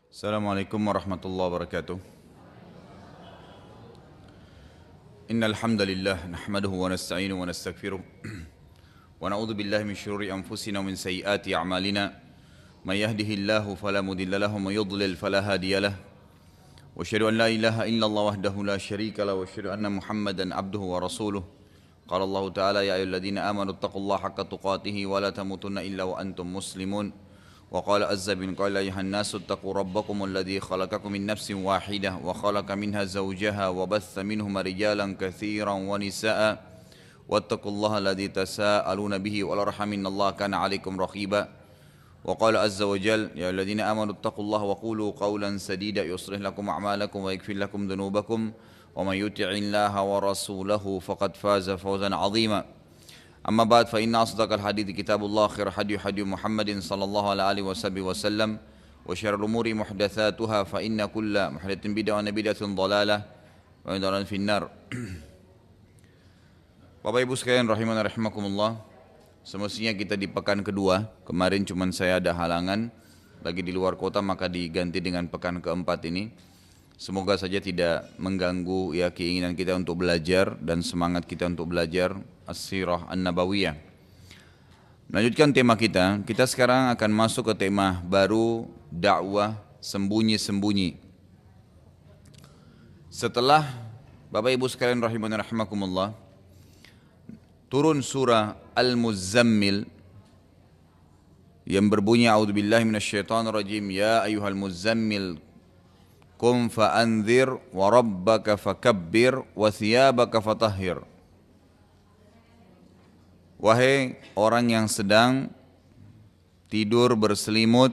Assalamualaikum warahmatullahi wabarakatuh. Innal hamdalillah nahmaduhu wa nasta'inuhu wa nastaghfiruh wa na'udzu billahi min shururi anfusina wa min sayyiati a'malina. May yahdihillahu fala mudilla lahu wa may yudlil fala hadiya lahu. Wa asyhadu an la ilaha illallah wahdahu la syarika lahu wa asyhadu anna Muhammadan abduhu wa rasuluh. Qala Allah ta'ala ya ayyuhalladzina amanu taqullaha haqqa tuqatih wa la tamutunna illa wa antum muslimun. وقال عز من قال أيها الناس اتقوا ربكم الذي خلقكم من نفس واحدة وخلق منها زوجها وبث منهما رجالا كثيرا ونساء واتقوا الله الذي تساءلون به والأرحام إن الله كان عليكم رقيبا وقال عز وجل يا الذين آمنوا اتقوا الله وقولوا قولا سديدا يصلح لكم أعمالكم ويغفر لكم ذنوبكم ومن يطع الله ورسوله فقد فاز فوزا عظيما. أما بعد فإن أصدق الحديث كتاب الله خير حديث محمد صلى الله عليه وسلم وشر الأمور محدثاتها فإن كل محدثة بدعة وبدعة ضلالة وضلالة في النار. Bapak Ibu sekalian rahimana rahimakumullah. Semestinya kita di pekan kedua. Kemarin cuma saya ada halangan lagi di luar kota, maka diganti dengan pekan keempat ini. Semoga saja tidak mengganggu ya keinginan kita untuk belajar dan semangat kita untuk belajar As-Sirah An-Nabawiyah. Melanjutkan tema kita sekarang akan masuk ke tema baru, dakwah sembunyi-sembunyi. Setelah Bapak Ibu sekalian rahimani rahimakumullah turun surah Al-Muzammil yang berbunyi a'udzubillahi minasyaitonirrajim ya ayyuhal muzammil Qum fa'anzir wa rabbaka fakabbir wa thiyabaka fatahhir. Wahai orang yang sedang tidur berselimut,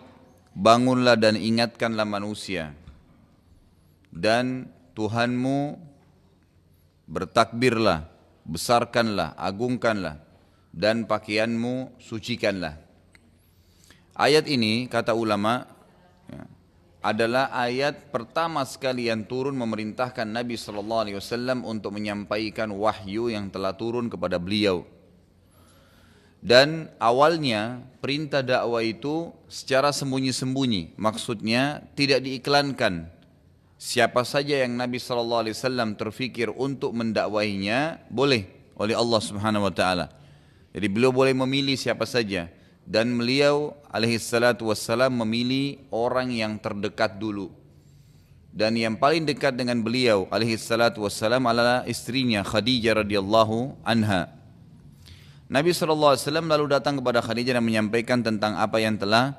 bangunlah dan ingatkanlah manusia. Dan Tuhanmu bertakbirlah, besarkanlah, agungkanlah, dan pakaianmu sucikanlah. Ayat ini kata ulama adalah ayat pertama sekali yang turun memerintahkan Nabi SAW untuk menyampaikan wahyu yang telah turun kepada beliau. Dan awalnya perintah dakwah itu secara sembunyi-sembunyi, maksudnya tidak diiklankan. Siapa saja yang Nabi SAW terfikir untuk mendakwahinya boleh oleh Allah Subhanahu Wa Taala. Jadi beliau boleh memilih siapa saja. Dan beliau alaihissalatu wassalam memilih orang yang terdekat dulu. Dan yang paling dekat dengan beliau alaihissalatu wassalam adalah istrinya Khadijah radhiyallahu anha. Nabi SAW lalu datang kepada Khadijah dan menyampaikan tentang apa yang telah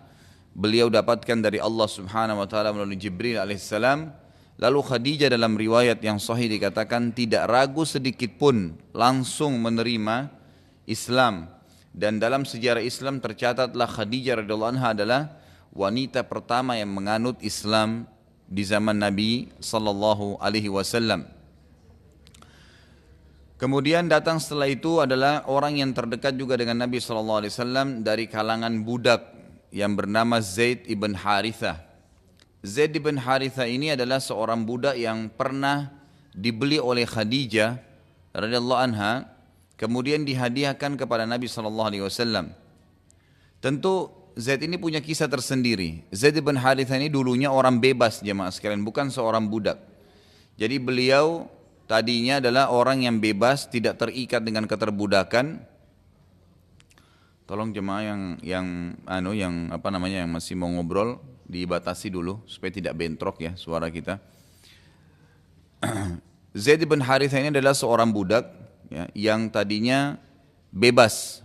beliau dapatkan dari Allah Subhanahu Wa Taala melalui Jibril alaihissalam. Lalu Khadijah dalam riwayat yang sahih dikatakan tidak ragu sedikit pun langsung menerima Islam. Dan dalam sejarah Islam tercatatlah Khadijah radhiyallahu anha adalah wanita pertama yang menganut Islam di zaman Nabi sallallahu alaihi wasallam. Kemudian datang setelah itu adalah orang yang terdekat juga dengan Nabi sallallahu alaihi wasallam dari kalangan budak yang bernama Zaid ibn Harithah. Zaid ibn Harithah ini adalah seorang budak yang pernah dibeli oleh Khadijah radhiyallahu anha. Kemudian dihadiahkan kepada Nabi SAW. Tentu Zaid ini punya kisah tersendiri. Zaid bin Harithah ini dulunya orang bebas jemaah sekalian, bukan seorang budak. Jadi beliau tadinya adalah orang yang bebas, tidak terikat dengan keterbudakan. Tolong jemaah yang masih mau ngobrol dibatasi dulu supaya tidak bentrok ya suara kita. Zaid bin Harithah ini adalah seorang budak ya, yang tadinya bebas.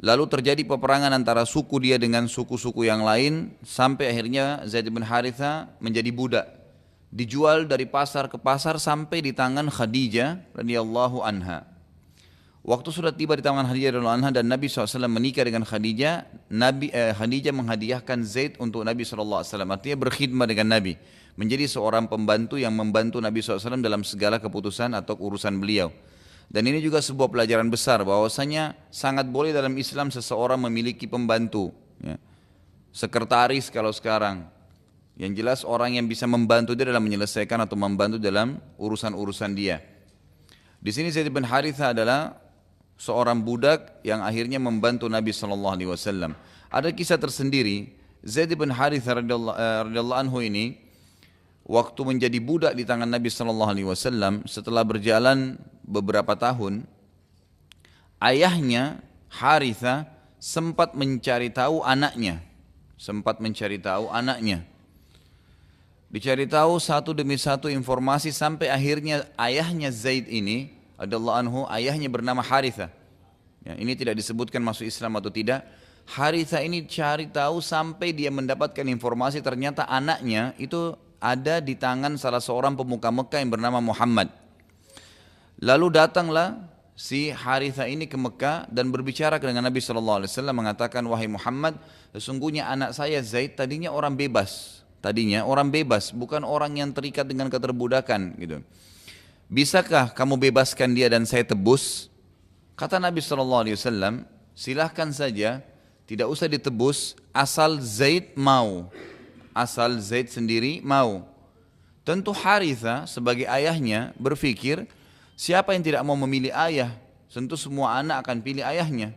Lalu terjadi peperangan antara suku dia dengan suku-suku yang lain sampai akhirnya Zaid bin Harithah menjadi budak. Dijual dari pasar ke pasar sampai di tangan Khadijah radhiyallahu anha. Waktu sudah tiba di tangan Khadijah radhiyallahu anha dan Nabi SAW menikah dengan Khadijah, Khadijah menghadiahkan Zaid untuk Nabi SAW. Artinya berkhidmat dengan Nabi, menjadi seorang pembantu yang membantu Nabi SAW dalam segala keputusan atau urusan beliau. Dan ini juga sebuah pelajaran besar bahwasanya sangat boleh dalam Islam seseorang memiliki pembantu, ya. Sekretaris kalau sekarang. Yang jelas orang yang bisa membantu dia dalam menyelesaikan atau membantu dalam urusan-urusan dia. Di sini Zaid bin Harithah adalah seorang budak yang akhirnya membantu Nabi SAW. Ada kisah tersendiri Zaid bin Harithah radhiyallahu anhu ini waktu menjadi budak di tangan Nabi sallallahu alaihi wasallam, setelah berjalan beberapa tahun, ayahnya Harithah sempat mencari tahu anaknya. Dicari tahu satu demi satu informasi sampai akhirnya ayahnya Zaid ini radhiyallahu anhu, ayahnya bernama Harithah. Ya, ini tidak disebutkan masuk Islam atau tidak. Harithah ini cari tahu sampai dia mendapatkan informasi ternyata anaknya itu ada di tangan salah seorang pemuka Mekah yang bernama Muhammad. Lalu datanglah si Harithah ini ke Mekah dan berbicara dengan Nabi SAW, mengatakan, wahai Muhammad, sesungguhnya anak saya Zaid tadinya orang bebas, bukan orang yang terikat dengan keterbudakan gitu. Bisakah kamu bebaskan dia dan saya tebus? Kata Nabi SAW, silahkan saja, tidak usah ditebus, asal Zaid mau, asal Zaid sendiri mau. Tentu Harithah sebagai ayahnya berpikir, siapa yang tidak mau memilih ayah? Tentu semua anak akan pilih ayahnya.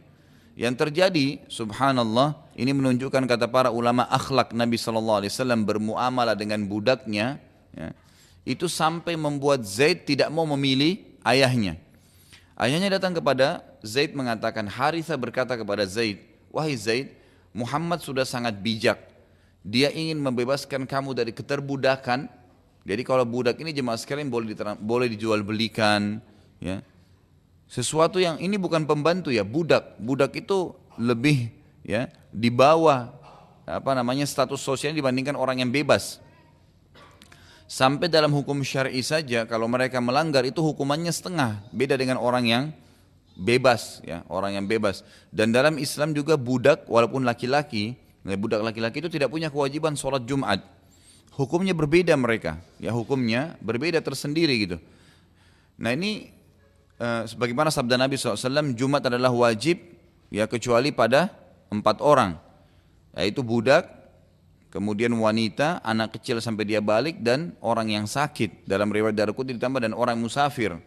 Yang terjadi, subhanallah, ini menunjukkan kata para ulama akhlak Nabi SAW bermuamalah dengan budaknya, ya, itu sampai membuat Zaid tidak mau memilih ayahnya. Ayahnya datang kepada Zaid mengatakan, Harithah berkata kepada Zaid, wahai Zaid, Muhammad sudah sangat bijak. Dia ingin membebaskan kamu dari keterbudakan. Jadi kalau budak ini jemaah sekalian boleh dijual belikan, ya. Sesuatu yang ini bukan pembantu ya, budak itu lebih ya di bawah status sosial dibandingkan orang yang bebas. Sampai dalam hukum syar'i saja kalau mereka melanggar itu hukumannya setengah, beda dengan orang yang bebas ya, orang yang bebas. Dan dalam Islam juga budak walaupun laki-laki, budak laki-laki itu tidak punya kewajiban sholat Jumat. Hukumnya berbeda mereka, ya hukumnya berbeda tersendiri gitu. Nah ini sebagaimana sabda Nabi SAW, Jumat adalah wajib ya kecuali pada 4 orang, yaitu budak, kemudian wanita, anak kecil sampai dia balik, dan orang yang sakit. Dalam riwayat Daruqutni ditambah dan orang musafir.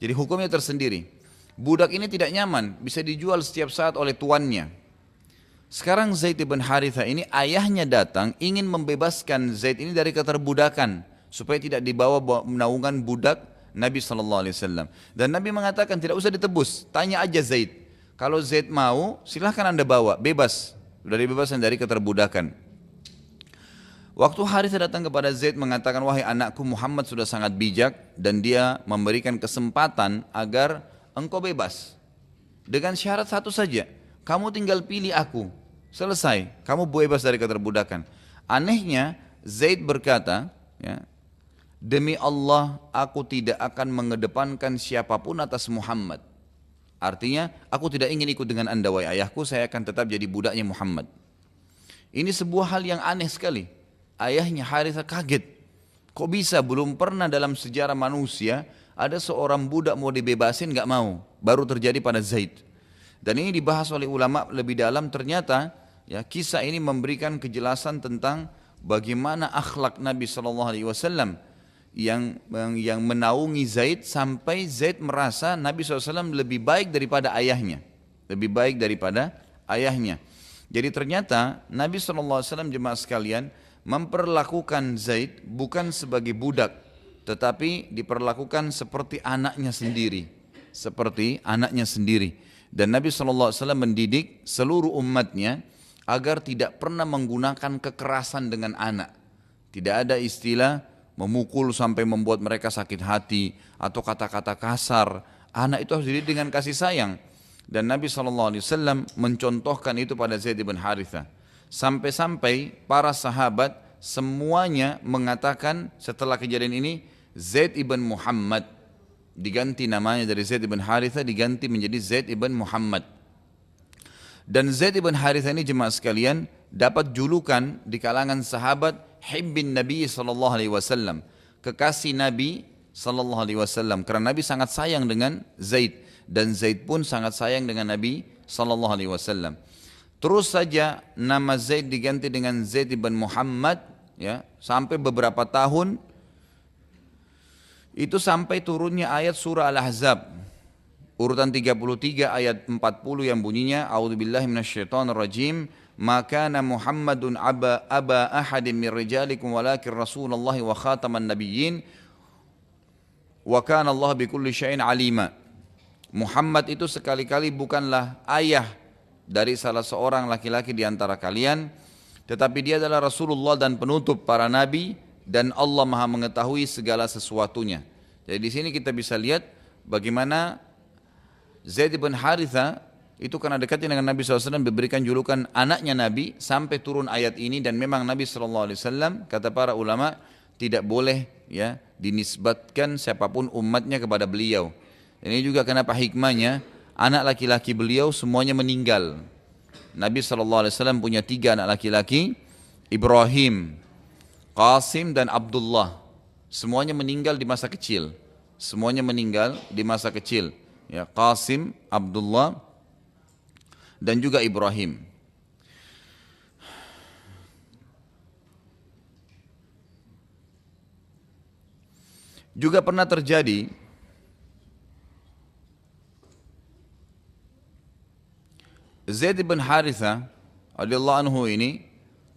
Jadi hukumnya tersendiri. Budak ini tidak nyaman, bisa dijual setiap saat oleh tuannya. Sekarang Zaid bin Harithah ini ayahnya datang ingin membebaskan Zaid ini dari keterbudakan supaya tidak dibawa naungan budak Nabi SAW. Dan Nabi mengatakan tidak usah ditebus, tanya aja Zaid. Kalau Zaid mau silahkan anda bawa, bebas, sudah dibebaskan dari keterbudakan. Waktu Harithah datang kepada Zaid mengatakan, wahai anakku, Muhammad sudah sangat bijak dan dia memberikan kesempatan agar engkau bebas. Dengan syarat satu saja, kamu tinggal pilih aku, selesai, kamu bebas dari keterbudakan. Anehnya Zaid berkata, ya, demi Allah aku tidak akan mengedepankan siapapun atas Muhammad. Artinya aku tidak ingin ikut dengan anda wahai ayahku, saya akan tetap jadi budaknya Muhammad. Ini sebuah hal yang aneh sekali. Ayahnya Harithah kaget. Kok bisa, belum pernah dalam sejarah manusia ada seorang budak mau dibebasin gak mau. Baru terjadi pada Zaid. Dan ini dibahas oleh ulama lebih dalam. Ternyata ya, kisah ini memberikan kejelasan tentang bagaimana akhlak Nabi SAW yang menaungi Zaid sampai Zaid merasa Nabi SAW lebih baik daripada ayahnya. Jadi ternyata Nabi SAW jemaah sekalian memperlakukan Zaid bukan sebagai budak, tetapi diperlakukan seperti anaknya sendiri. Dan Nabi SAW mendidik seluruh umatnya agar tidak pernah menggunakan kekerasan dengan anak. Tidak ada istilah memukul sampai membuat mereka sakit hati atau kata-kata kasar. Anak itu harus dididik dengan kasih sayang. Dan Nabi SAW mencontohkan itu pada Zaid bin Harithah. Sampai-sampai para sahabat semuanya mengatakan setelah kejadian ini, Zaid ibn Muhammad, diganti namanya dari Zaid ibn Harithah diganti menjadi Zaid ibn Muhammad. Dan Zaid ibn Harithah ini jemaah sekalian dapat julukan di kalangan sahabat Hibbin Nabi SAW, kekasih Nabi SAW, karena Nabi sangat sayang dengan Zaid dan Zaid pun sangat sayang dengan Nabi SAW. Terus saja nama Zaid diganti dengan Zaid ibn Muhammad ya, sampai beberapa tahun. Itu sampai turunnya ayat surah Al-Ahzab urutan 33 ayat 40 yang bunyinya, A'udzubillahi minasyaitonirrajim, ma kana Muhammadun aba ahadin min rijalikum walakin Rasulullah wa khataman nabiyyin wa kana Allah bikulli syai'in alima. Muhammad itu sekali-kali bukanlah ayah dari salah seorang laki-laki di antara kalian, tetapi dia adalah Rasulullah dan penutup para nabi, dan Allah Maha mengetahui segala sesuatunya. Jadi di sini kita bisa lihat bagaimana Zaid bin Haritha itu karena dekatnya dengan Nabi SAW diberikan julukan anaknya Nabi sampai turun ayat ini. Dan memang Nabi SAW kata para ulama tidak boleh ya dinisbatkan siapapun umatnya kepada beliau. Dan ini juga kenapa hikmahnya anak laki-laki beliau semuanya meninggal. Nabi SAW punya 3 anak laki-laki, Ibrahim, Qasim dan Abdullah. Semuanya meninggal di masa kecil. Semuanya meninggal di masa kecil. Ya, Qasim, Abdullah dan juga Ibrahim. Juga pernah terjadi Zaid bin Haritha radhiyallahu anhu ini,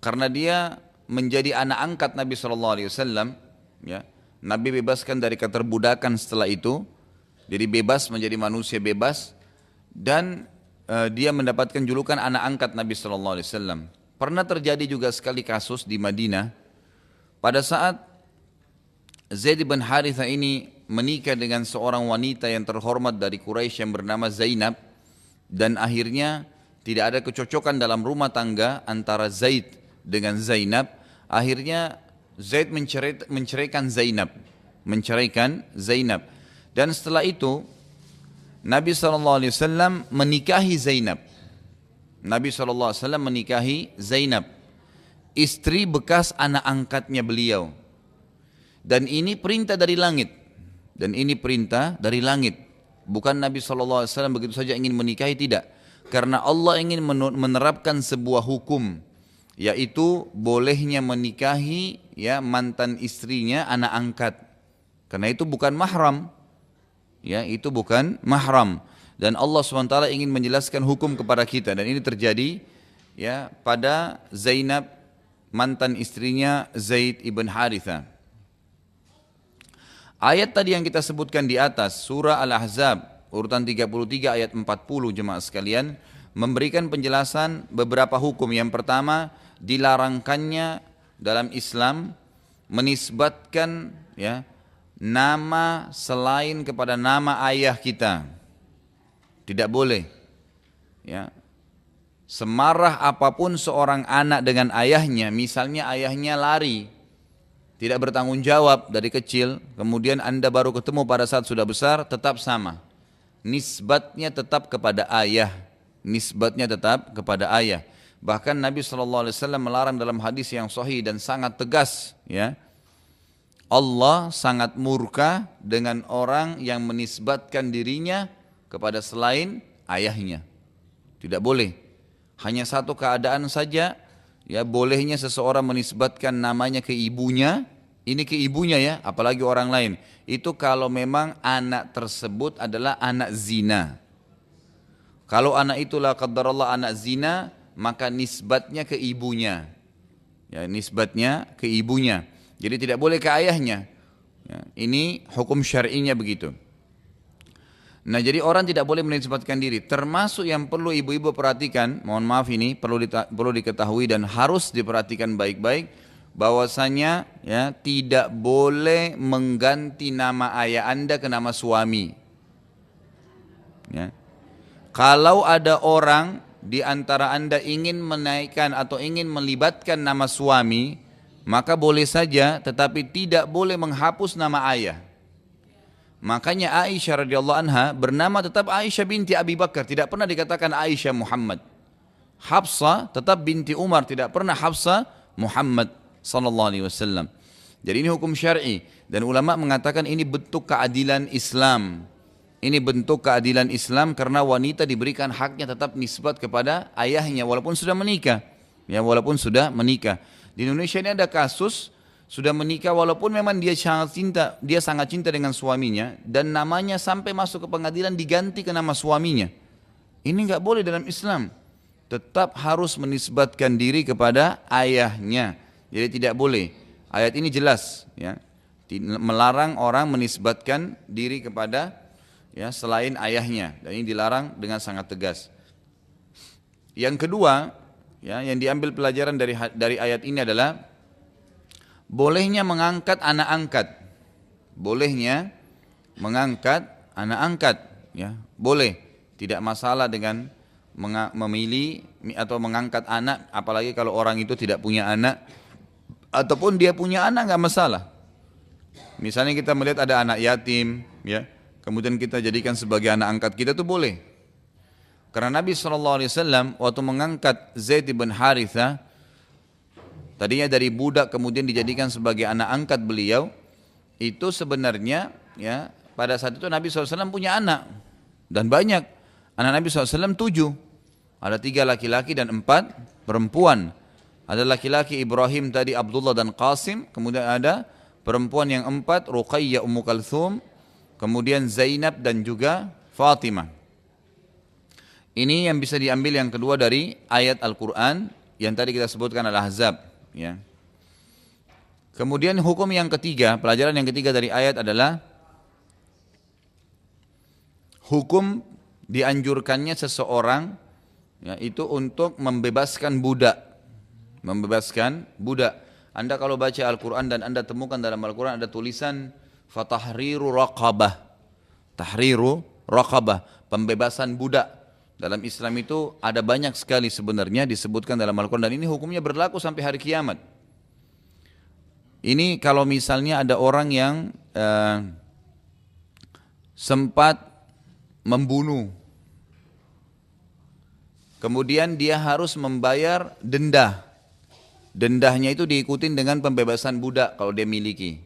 karena dia menjadi anak angkat Nabi SAW, ya, Nabi bebaskan dari keterbudakan setelah itu, jadi bebas menjadi manusia bebas, dan dia mendapatkan julukan anak angkat Nabi SAW. Pernah terjadi juga sekali kasus di Madinah, pada saat Zaid bin Haritha ini menikah dengan seorang wanita yang terhormat dari Quraisy yang bernama Zainab, dan akhirnya tidak ada kecocokan dalam rumah tangga antara Zaid dengan Zainab. Akhirnya Zaid menceraikan Zainab, dan setelah itu Nabi SAW menikahi Zainab. Nabi SAW menikahi Zainab, istri bekas anak angkatnya beliau. Dan ini perintah dari langit. Bukan Nabi SAW begitu saja ingin menikahi, tidak. Karena Allah ingin menerapkan sebuah hukum, yaitu bolehnya menikahi ya mantan istrinya anak angkat. Karena itu bukan mahram. Ya, itu bukan mahram. Dan Allah SWT ingin menjelaskan hukum kepada kita, dan ini terjadi ya pada Zainab, mantan istrinya Zaid ibn Haritha. Ayat tadi yang kita sebutkan di atas, surah Al-Ahzab urutan 33 ayat 40, jemaah sekalian, memberikan penjelasan beberapa hukum. Yang pertama, dilarangkannya dalam Islam menisbatkan ya nama selain kepada nama ayah kita. Tidak boleh. Ya. Semarah apapun seorang anak dengan ayahnya, misalnya ayahnya lari, tidak bertanggung jawab dari kecil, kemudian Anda baru ketemu pada saat sudah besar, tetap sama. Nisbatnya tetap kepada ayah. Bahkan Nabi SAW melarang dalam hadis yang sahih dan sangat tegas, ya, Allah sangat murka dengan orang yang menisbatkan dirinya kepada selain ayahnya. Tidak boleh. Hanya satu keadaan saja, ya, bolehnya seseorang menisbatkan namanya ke ibunya. Ini ke ibunya ya, apalagi orang lain. Itu kalau memang anak tersebut adalah anak zina. Kalau anak itulah qadarullah anak zina, maka nisbatnya ke ibunya. Ya, nisbatnya ke ibunya. Jadi tidak boleh ke ayahnya. Ya, ini hukum syar'inya begitu. Nah, jadi orang tidak boleh menisbatkan diri. Termasuk yang perlu ibu-ibu perhatikan, mohon maaf ini perlu diketahui dan harus diperhatikan baik-baik, bahwasanya ya tidak boleh mengganti nama ayah Anda ke nama suami. Ya. Kalau ada orang di antara Anda ingin menaikkan atau ingin melibatkan nama suami, maka boleh saja, tetapi tidak boleh menghapus nama ayah. Makanya Aisyah radhiyallahu anha bernama tetap Aisyah binti Abi Bakar, tidak pernah dikatakan Aisyah Muhammad. Hafsah tetap binti Umar, tidak pernah Hafsah Muhammad sallallahu alaihi wasallam. Jadi ini hukum syar'i, dan ulama mengatakan ini bentuk keadilan Islam. Ini bentuk keadilan Islam karena wanita diberikan haknya tetap nisbat kepada ayahnya walaupun sudah menikah. Ya, walaupun sudah menikah. Di Indonesia ini ada kasus sudah menikah walaupun memang dia sangat cinta dengan suaminya, dan namanya sampai masuk ke pengadilan diganti ke nama suaminya. Ini enggak boleh dalam Islam. tetap harus menisbatkan diri kepada ayahnya. Jadi tidak boleh. Ayat ini jelas ya, melarang orang menisbatkan diri kepada ya selain ayahnya, dan ini dilarang dengan sangat tegas. Yang kedua, ya, yang diambil pelajaran dari ayat ini adalah bolehnya mengangkat anak angkat. Bolehnya mengangkat anak angkat, ya, boleh. Tidak masalah dengan memilih atau mengangkat anak, apalagi kalau orang itu tidak punya anak ataupun dia punya anak, nggak masalah. Misalnya kita melihat ada anak yatim, ya, kemudian kita jadikan sebagai anak angkat kita, itu boleh. Karena Nabi SAW waktu mengangkat Zaid bin Haritha, tadinya dari budak kemudian dijadikan sebagai anak angkat beliau, itu sebenarnya ya pada saat itu Nabi SAW punya anak, dan banyak. Anak Nabi SAW 7, ada 3 laki-laki dan 4 perempuan. Ada laki-laki Ibrahim tadi, Abdullah dan Qasim, kemudian ada perempuan yang 4, Ruqayyah Ummu Kalthum, kemudian Zainab dan juga Fatimah. Ini yang bisa diambil yang kedua dari ayat Al-Quran yang tadi kita sebutkan Al-Ahzab. Ya. Kemudian hukum yang ketiga, pelajaran yang ketiga dari ayat adalah hukum dianjurkannya seseorang ya, itu untuk membebaskan budak. Membebaskan budak. Anda kalau baca Al-Quran dan Anda temukan dalam Al-Quran ada tulisan fatahriru raqabah. Tahriru raqabah, pembebasan budak. Dalam Islam itu ada banyak sekali sebenarnya disebutkan dalam Al-Quran, dan ini hukumnya berlaku sampai hari kiamat. Ini kalau misalnya ada orang yang sempat membunuh, kemudian dia harus membayar denda. Dendahnya itu diikutin dengan pembebasan budak kalau dia miliki.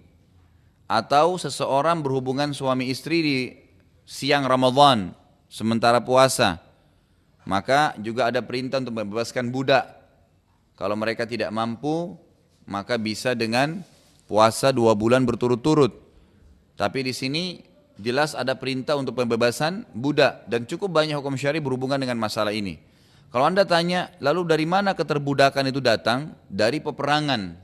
Atau seseorang berhubungan suami istri di siang Ramadan sementara puasa, maka juga ada perintah untuk membebaskan budak. Kalau mereka tidak mampu, maka bisa dengan puasa 2 bulan berturut-turut. Tapi di sini jelas ada perintah untuk pembebasan budak, dan cukup banyak hukum syar'i berhubungan dengan masalah ini. Kalau Anda tanya, lalu dari mana keterbudakan itu datang? Dari peperangan.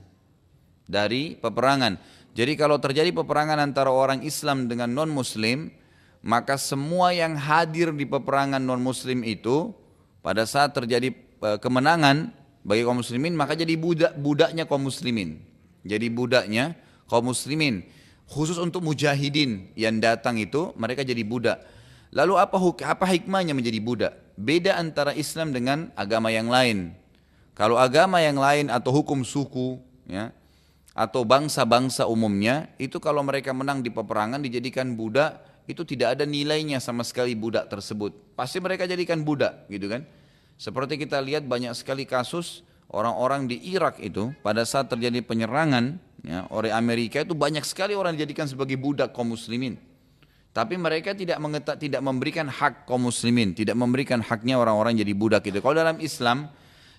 Dari peperangan. Jadi kalau terjadi peperangan antara orang Islam dengan non-Muslim, maka semua yang hadir di peperangan non-Muslim itu, pada saat terjadi kemenangan bagi kaum muslimin, maka jadi budaknya kaum muslimin. Jadi budaknya kaum muslimin. Khusus untuk mujahidin yang datang itu, mereka jadi budak. Lalu apa hikmahnya menjadi budak? Beda antara Islam dengan agama yang lain. Kalau agama yang lain atau hukum suku, ya, atau bangsa-bangsa umumnya, itu kalau mereka menang di peperangan dijadikan budak, itu tidak ada nilainya sama sekali budak tersebut. Pasti mereka jadikan budak, gitu kan? Seperti kita lihat banyak sekali kasus orang-orang di Irak itu pada saat terjadi penyerangan ya, oleh Amerika, itu banyak sekali orang dijadikan sebagai budak kaum muslimin. Tapi mereka tidak memberikan hak kaum muslimin, tidak memberikan haknya orang-orang jadi budak itu. Kalau dalam Islam,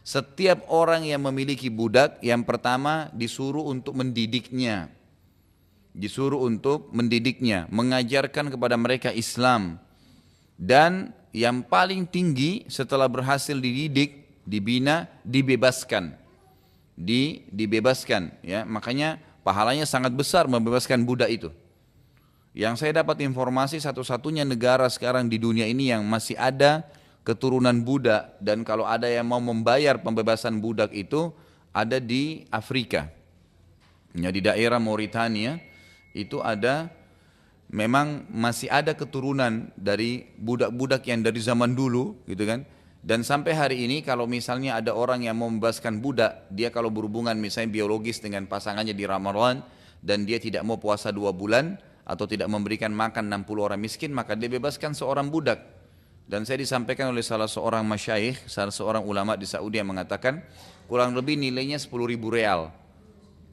setiap orang yang memiliki budak, yang pertama disuruh untuk mendidiknya. Disuruh untuk mendidiknya, mengajarkan kepada mereka Islam. Dan yang paling tinggi setelah berhasil dididik, dibina, dibebaskan. Dibebaskan, ya. Makanya pahalanya sangat besar membebaskan budak itu. Yang saya dapat informasi, satu-satunya negara sekarang di dunia ini yang masih ada keturunan budak, dan kalau ada yang mau membayar pembebasan budak itu ada di Afrika. Ya, di daerah Mauritania itu ada, memang masih ada keturunan dari budak-budak yang dari zaman dulu, gitu kan. Dan sampai hari ini kalau misalnya ada orang yang mau membebaskan budak, dia kalau berhubungan misalnya biologis dengan pasangannya di Ramadan, dan dia tidak mau puasa 2 bulan, atau tidak memberikan makan 60 orang miskin, maka dia bebaskan seorang budak. Dan saya disampaikan oleh salah seorang masyayikh, salah seorang ulama di Saudi yang mengatakan, kurang lebih nilainya 10.000 real.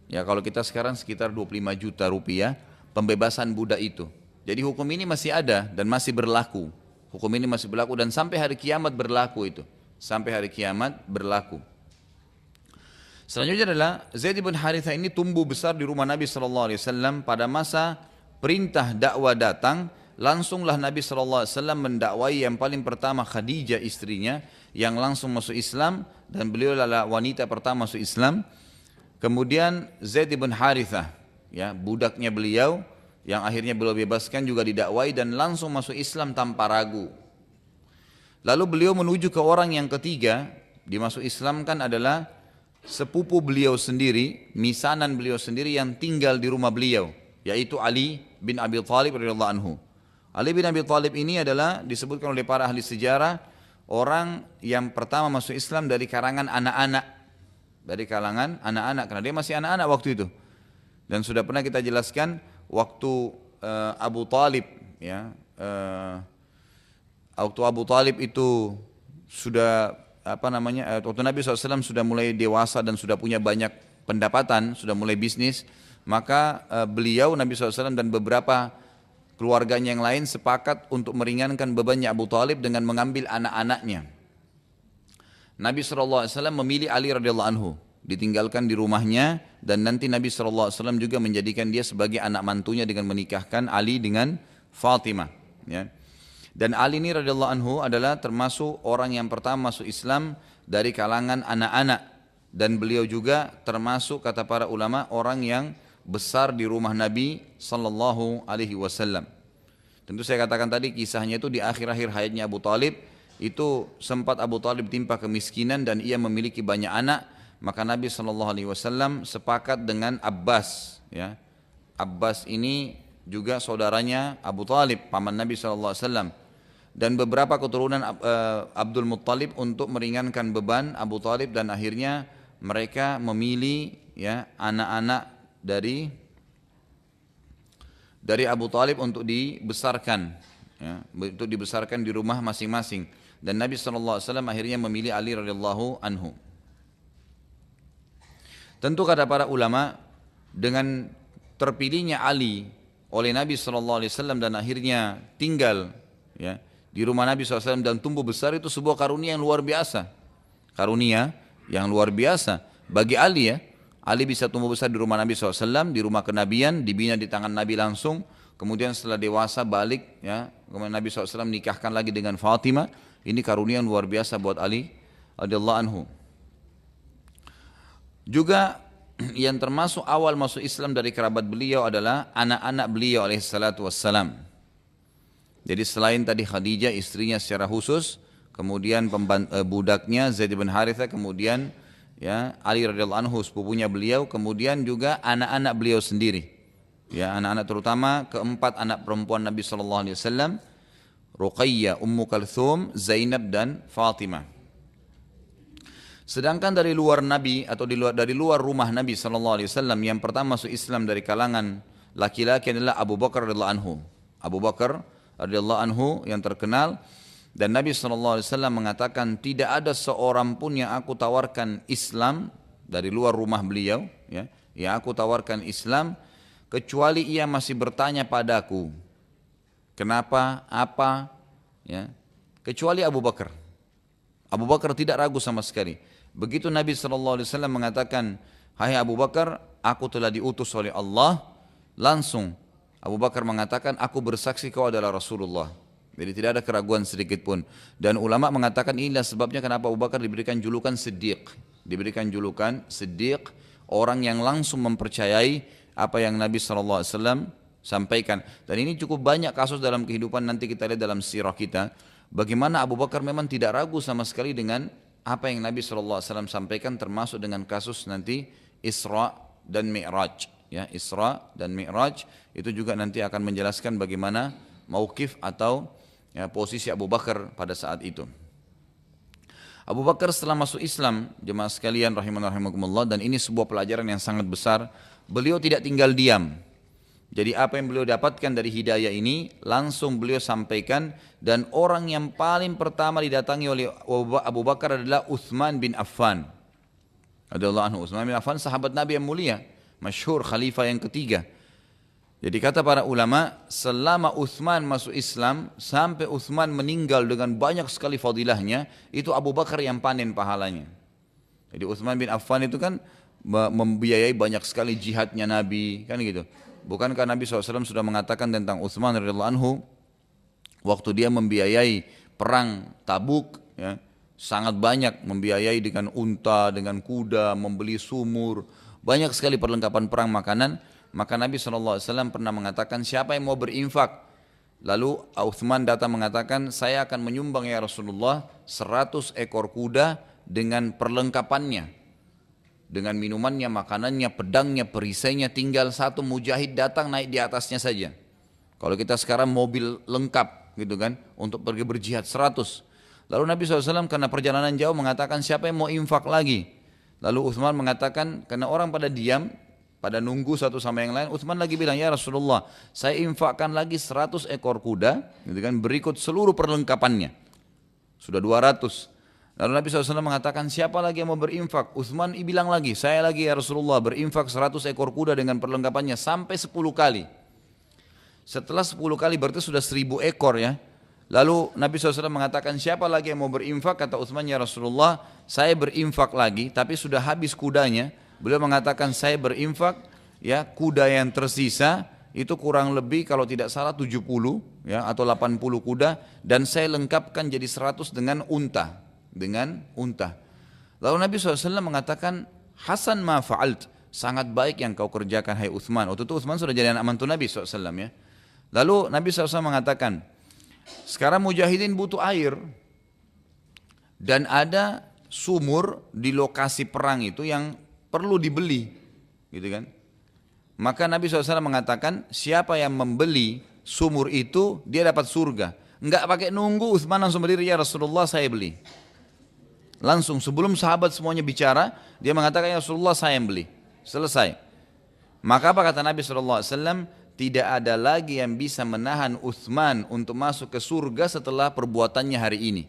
Ya, kalau kita sekarang sekitar 25 juta rupiah, pembebasan budak itu. Jadi hukum ini masih ada dan masih berlaku. Hukum ini masih berlaku dan sampai hari kiamat berlaku itu. Sampai hari kiamat berlaku. Selanjutnya adalah Zaid bin Haritha ini tumbuh besar di rumah Nabi SAW pada masa perintah dakwah datang. langsunglah Nabi SAW mendakwai yang paling pertama Khadijah istrinya yang langsung masuk Islam dan beliau adalah wanita pertama masuk Islam. Kemudian Zaid bin Harithah, ya, budaknya beliau yang akhirnya beliau bebaskan juga didakwai dan langsung masuk Islam tanpa ragu. Lalu beliau menuju ke orang yang ketiga, dimasuk Islam kan adalah sepupu beliau sendiri, misanan beliau sendiri yang tinggal di rumah beliau, yaitu Ali bin Abi Thalib radhiyallahu anhu. Ali bin Abi Thalib ini adalah disebutkan oleh para ahli sejarah orang yang pertama masuk Islam dari kalangan anak-anak, karena dia masih anak-anak waktu itu. Dan sudah pernah kita jelaskan waktu Abu Talib, ya, waktu Abu Talib itu sudah waktu Nabi SAW sudah mulai dewasa dan sudah punya banyak pendapatan, sudah mulai bisnis, maka beliau Nabi SAW dan beberapa keluarganya yang lain sepakat untuk meringankan bebannya Abu Talib dengan mengambil anak-anaknya. Nabi SAW memilih Ali radhiyallahu anhu, ditinggalkan di rumahnya, dan nanti Nabi SAW juga menjadikan dia sebagai anak mantunya dengan menikahkan Ali dengan Fatimah, ya. Dan Ali ini radhiyallahu anhu adalah termasuk orang yang pertama masuk Islam dari kalangan anak-anak, dan beliau juga termasuk kata para ulama orang yang besar di rumah Nabi sallallahu alaihi wasallam. Tentu saya katakan tadi kisahnya itu di akhir-akhir hayatnya Abu Talib, itu sempat Abu Talib timpa kemiskinan dan ia memiliki banyak anak, maka Nabi sallallahu alaihi wasallam sepakat dengan Abbas, ya. Abbas ini juga saudaranya Abu Talib, paman Nabi sallallahu alaihi wasallam, dan beberapa keturunan Abdul Muttalib untuk meringankan beban Abu Talib, dan akhirnya mereka memilih, ya, anak-anak dari Abu Talib untuk dibesarkan, ya, untuk dibesarkan di rumah masing-masing, dan Nabi SAW akhirnya memilih Ali radhiyallahu anhu. Tentu kata para ulama, dengan terpilihnya Ali oleh Nabi SAW dan akhirnya tinggal, ya, di rumah Nabi SAW dan tumbuh besar, itu sebuah karunia yang luar biasa. Karunia yang luar biasa bagi Ali, ya. Ali bisa tumbuh besar di rumah Nabi SAW, di rumah kenabian, dibina di tangan Nabi langsung. Kemudian setelah dewasa balik, ya, kemudian Nabi SAW nikahkan lagi dengan Fatimah. Ini karunia yang luar biasa buat Ali radhiyallahu anhu. Juga yang termasuk awal masuk Islam dari kerabat beliau adalah anak-anak beliau alaihissalatu wassalam. Jadi selain tadi Khadijah istrinya secara khusus, kemudian budaknya Zaid bin Harithah, kemudian, ya, Ali radhiyallahu anhu sepupunya beliau, kemudian juga anak-anak beliau sendiri, ya, anak-anak terutama keempat anak perempuan Nabi SAW, Ruqayyah, Ummu Kalthum, Zainab dan Fatimah. Sedangkan dari luar Nabi atau dari luar rumah Nabi SAW yang pertama masuk Islam dari kalangan laki-laki adalah Abu Bakar radhiyallahu anhu. Abu Bakar radhiyallahu anhu yang terkenal, dan Nabi SAW mengatakan tidak ada seorang pun yang aku tawarkan Islam dari luar rumah beliau, ya, yang aku tawarkan Islam kecuali ia masih bertanya padaku kenapa, apa, ya, kecuali Abu Bakar. Abu Bakar tidak ragu sama sekali. Begitu Nabi SAW mengatakan, hai Abu Bakar, aku telah diutus oleh Allah, langsung Abu Bakar mengatakan, aku bersaksi kau adalah Rasulullah. Jadi tidak ada keraguan sedikit pun. Dan ulama mengatakan inilah sebabnya kenapa Abu Bakar diberikan julukan Siddiq. Diberikan julukan Siddiq, orang yang langsung mempercayai apa yang Nabi SAW sampaikan. Dan ini cukup banyak kasus dalam kehidupan, nanti kita lihat dalam sirah kita, bagaimana Abu Bakar memang tidak ragu sama sekali dengan apa yang Nabi SAW sampaikan, termasuk dengan kasus nanti Isra dan Mi'raj. Ya, Isra dan Mi'raj itu juga nanti akan menjelaskan bagaimana mauqif atau, ya, posisi Abu Bakar pada saat itu. Abu Bakar setelah masuk Islam, jemaah sekalian rahimanallah, dan ini sebuah pelajaran yang sangat besar, beliau tidak tinggal diam. Jadi apa yang beliau dapatkan dari hidayah ini langsung beliau sampaikan, dan orang yang paling pertama didatangi oleh Abu Bakar adalah Utsman bin Affan radhiyallahu anhu. Utsman bin Affan sahabat Nabi yang mulia, masyhur khalifah yang ketiga. Jadi kata para ulama, selama Utsman masuk Islam sampai Utsman meninggal dengan banyak sekali fadilahnya, itu Abu Bakar yang panen pahalanya. Jadi Utsman bin Affan itu kan membiayai banyak sekali jihadnya Nabi, kan gitu. Bukankah Nabi SAW sudah mengatakan tentang Utsman radhiyallahu anhu, waktu dia membiayai perang Tabuk, ya, sangat banyak membiayai dengan unta, dengan kuda, membeli sumur, banyak sekali perlengkapan perang, makanan. Maka Nabi SAW pernah mengatakan, siapa yang mau berinfak? Lalu Uthman datang mengatakan, saya akan menyumbang ya Rasulullah 100 ekor kuda dengan perlengkapannya, dengan minumannya, makanannya, pedangnya, perisainya, tinggal satu mujahid datang naik di atasnya saja. Kalau kita sekarang mobil lengkap gitu kan, untuk pergi berjihad 100. Lalu Nabi SAW karena perjalanan jauh mengatakan, siapa yang mau infak lagi? Lalu Uthman mengatakan, karena orang pada diam, pada nunggu satu sama yang lain, Uthman lagi bilang, ya Rasulullah, saya infakkan lagi 100 ekor kuda, gitu kan, berikut seluruh perlengkapannya. Sudah 200. Lalu Nabi SAW mengatakan, siapa lagi yang mau berinfak? Uthman bilang lagi, saya lagi ya Rasulullah, berinfak 100 ekor kuda dengan perlengkapannya sampai 10 kali. Setelah 10 kali berarti sudah 1000 ekor ya. Lalu Nabi SAW mengatakan, siapa lagi yang mau berinfak? Kata Uthman, ya Rasulullah, saya berinfak lagi tapi sudah habis kudanya. Beliau mengatakan, saya berinfak, ya, kuda yang tersisa itu kurang lebih kalau tidak salah 70 ya, atau 80 kuda, dan saya lengkapkan jadi 100 dengan unta. Lalu Nabi SAW mengatakan, Hasan ma fa'alt, sangat baik yang kau kerjakan hai Uthman. Waktu itu Uthman sudah jadi anak mantu Nabi SAW ya. Lalu Nabi SAW mengatakan, sekarang mujahidin butuh air, dan ada sumur di lokasi perang itu yang perlu dibeli, gitu kan? Maka Nabi SAW mengatakan, siapa yang membeli sumur itu, dia dapat surga. Enggak pakai nunggu, Uthman langsung berdiri, ya Rasulullah saya beli. Langsung sebelum sahabat semuanya bicara, dia mengatakan, ya Rasulullah saya yang beli. Selesai. Maka apa kata Nabi SAW? Tidak ada lagi yang bisa menahan Uthman untuk masuk ke surga setelah perbuatannya hari ini.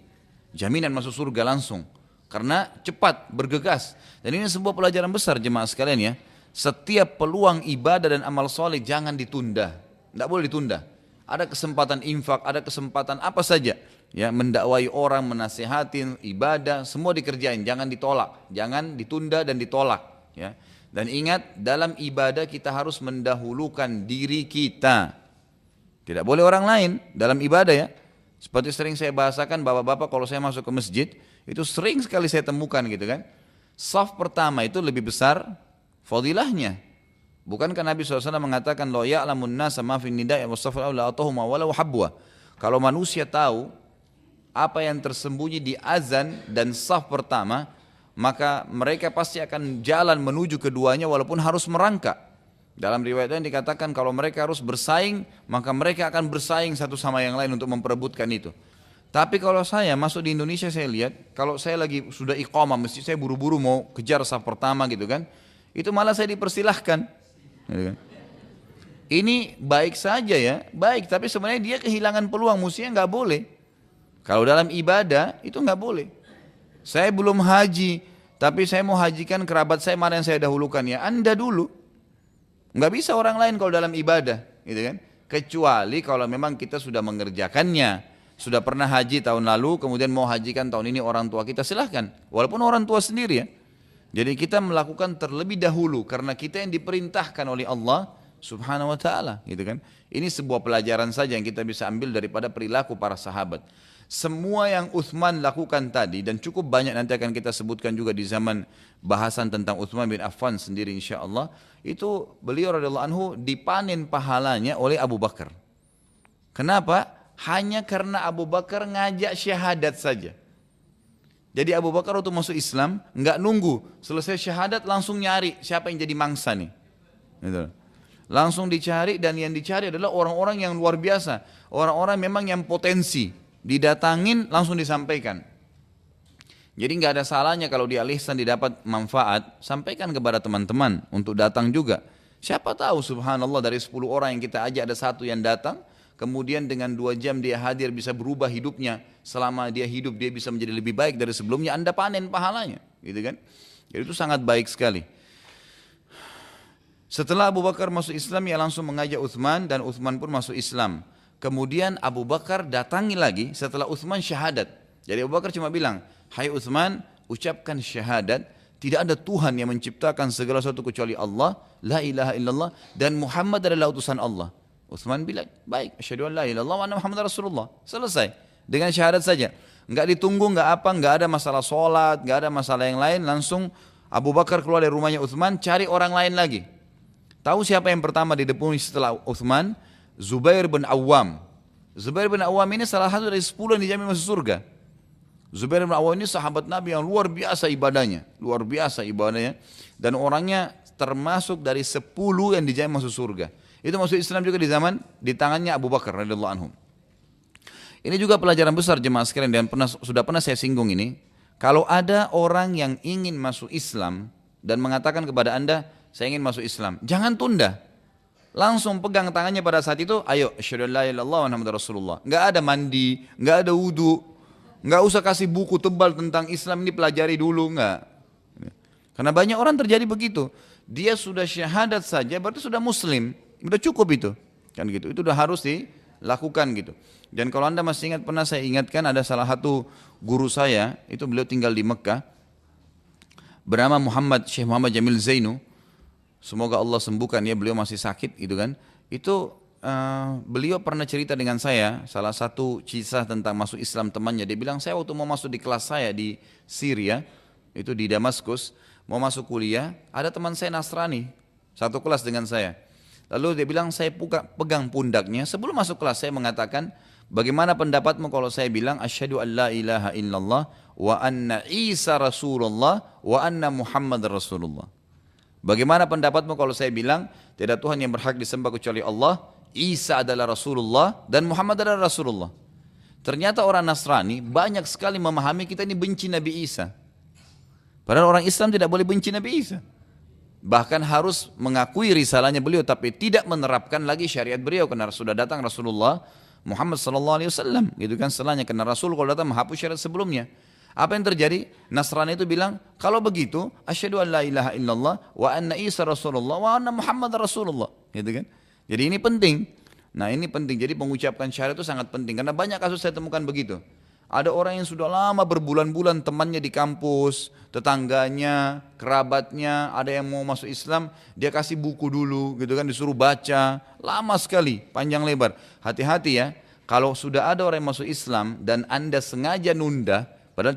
Jaminan masuk surga langsung. Karena cepat, bergegas. Dan ini sebuah pelajaran besar jemaah sekalian ya. Setiap peluang ibadah dan amal soleh jangan ditunda. Tidak boleh ditunda. Ada kesempatan infak, ada kesempatan apa saja. Ya, mendakwai orang, menasihatin, ibadah, semua dikerjain. Jangan ditolak, jangan ditunda dan ditolak. Ya. Dan ingat, dalam ibadah kita harus mendahulukan diri kita. Tidak boleh orang lain dalam ibadah ya. Seperti sering saya bahasakan, bapak-bapak kalau saya masuk ke masjid, itu sering sekali saya temukan gitu kan. Saf pertama itu lebih besar fadilahnya. Bukankah Nabi SAW mengatakan, Lo ya'lamun nasa ma fin nida'i wa safal awla atahuma walau habwa. Kalau manusia tahu apa yang tersembunyi di azan dan saf pertama, maka mereka pasti akan jalan menuju keduanya walaupun harus merangkak. Dalam riwayat lain dikatakan kalau mereka harus bersaing, maka mereka akan bersaing satu sama yang lain untuk memperebutkan itu. Tapi kalau saya masuk di Indonesia, saya lihat kalau saya lagi sudah iqamah, mesti saya buru-buru mau kejar saf pertama gitu kan, itu malah saya dipersilahkan gitu kan. Ini baik saja ya, baik, tapi sebenarnya dia kehilangan peluang, mestinya nggak boleh. Kalau dalam ibadah itu nggak boleh. Saya belum haji, tapi saya mau hajikan kerabat saya, mana yang saya dahulukan? Ya Anda dulu. Nggak bisa orang lain kalau dalam ibadah, gitu kan? Kecuali kalau memang kita sudah mengerjakannya, sudah pernah haji tahun lalu, kemudian mau hajikan tahun ini orang tua kita, silahkan. Walaupun orang tua sendiri ya. Jadi kita melakukan terlebih dahulu karena kita yang diperintahkan oleh Allah Subhanahu wa taala, gitu kan? Ini sebuah pelajaran saja yang kita bisa ambil daripada perilaku para sahabat. Semua yang Uthman lakukan tadi, dan cukup banyak nanti akan kita sebutkan juga di zaman bahasan tentang Uthman bin Affan sendiri insyaAllah, itu beliau radhiyallahu anhu dipanen pahalanya oleh Abu Bakar. Kenapa? Hanya karena Abu Bakar ngajak syahadat saja. Jadi Abu Bakar waktu masuk Islam nggak nunggu selesai syahadat langsung nyari siapa yang jadi mangsa nih, gitu. Langsung dicari, dan yang dicari adalah orang-orang yang luar biasa, orang-orang memang yang potensi. Didatangin langsung disampaikan. Jadi nggak ada salahnya kalau di al-ihsan didapat manfaat, sampaikan kepada teman-teman untuk datang juga. Siapa tahu subhanallah dari 10 orang yang kita ajak ada satu yang datang, kemudian dengan 2 jam dia hadir bisa berubah hidupnya. Selama dia hidup dia bisa menjadi lebih baik dari sebelumnya, Anda panen pahalanya, gitu kan? Jadi itu sangat baik sekali. Setelah Abu Bakar masuk Islam, ia langsung mengajak Uthman, dan Uthman pun masuk Islam. Kemudian Abu Bakar datangi lagi setelah Uthman syahadat. Jadi Abu Bakar cuma bilang, hai Uthman, ucapkan syahadat, tidak ada Tuhan yang menciptakan segala sesuatu kecuali Allah, la ilaha illallah, dan Muhammad adalah utusan Allah. Utsman bilang, baik, asyhadu an la ilaha illallah wa anna Muhammadar Rasulullah. Selesai. Dengan syahadat saja. Enggak ditunggu, enggak apa, enggak ada masalah sholat, enggak ada masalah yang lain. Langsung Abu Bakar keluar dari rumahnya Utsman, cari orang lain lagi. Tahu siapa yang pertama didepuni setelah Utsman? Zubair bin Awam. Zubair bin Awam ini salah satu dari 10 yang dijamin masuk surga. Zubair bin Awam ini sahabat Nabi yang luar biasa ibadahnya. Luar biasa ibadahnya. Dan orangnya termasuk dari 10 yang dijamin masuk surga. Itu masuk Islam juga di tangannya Abu Bakar radhiyallahu anhu. Ini juga pelajaran besar jemaah sekalian dan sudah pernah saya singgung ini. Kalau ada orang yang ingin masuk Islam dan mengatakan kepada Anda, saya ingin masuk Islam, jangan tunda. Langsung pegang tangannya pada saat itu, ayo asyhadu an la ilaha illallah wa Muhammadar Rasulullah. Enggak ada mandi, enggak ada wudu, enggak usah kasih buku tebal tentang Islam ini pelajari dulu, enggak. Karena banyak orang terjadi begitu. Dia sudah syahadat saja berarti sudah muslim. Udah cukup itu, kan gitu. Itu udah harus dilakukan gitu. Dan kalau Anda masih ingat, pernah saya ingatkan ada salah satu guru saya, itu beliau tinggal di Mekah, bernama Syekh Muhammad Jamil Zainu. Semoga Allah sembuhkan ya, beliau masih sakit gitu kan. Itu beliau pernah cerita dengan saya salah satu kisah tentang masuk Islam temannya. Dia bilang, saya waktu mau masuk di kelas saya di Syria, itu di Damaskus, mau masuk kuliah, ada teman saya Nasrani, satu kelas dengan saya. Lalu dia bilang, saya pegang pundaknya. Sebelum masuk kelas saya mengatakan, bagaimana pendapatmu kalau saya bilang asyhadu an la ilaha illallah wa anna Isa Rasulullah wa anna Muhammad Rasulullah. Bagaimana pendapatmu kalau saya bilang tidak Tuhan yang berhak disembah kecuali Allah, Isa adalah Rasulullah dan Muhammad adalah Rasulullah. Ternyata orang Nasrani banyak sekali memahami kita ini benci Nabi Isa. Padahal orang Islam tidak boleh benci Nabi Isa. Bahkan harus mengakui risalahnya beliau, tapi tidak menerapkan lagi syariat beliau karena sudah datang Rasulullah Muhammad SAW, gitu kan setelahnya. Karena Rasul kalau datang menghapus syariat sebelumnya. Apa yang terjadi? Nasrani itu bilang, kalau begitu asyhadu an la ilaha illallah wa anna Isa Rasulullah wa anna Muhammad Rasulullah, gitu kan. Jadi ini penting. Nah ini penting. Jadi mengucapkan syariat itu sangat penting karena banyak kasus saya temukan begitu. Ada orang yang sudah lama berbulan-bulan temannya di kampus, tetangganya, kerabatnya, ada yang mau masuk Islam, dia kasih buku dulu gitu kan, disuruh baca, lama sekali, panjang lebar. Hati-hati ya, kalau sudah ada orang yang masuk Islam dan Anda sengaja nunda, padahal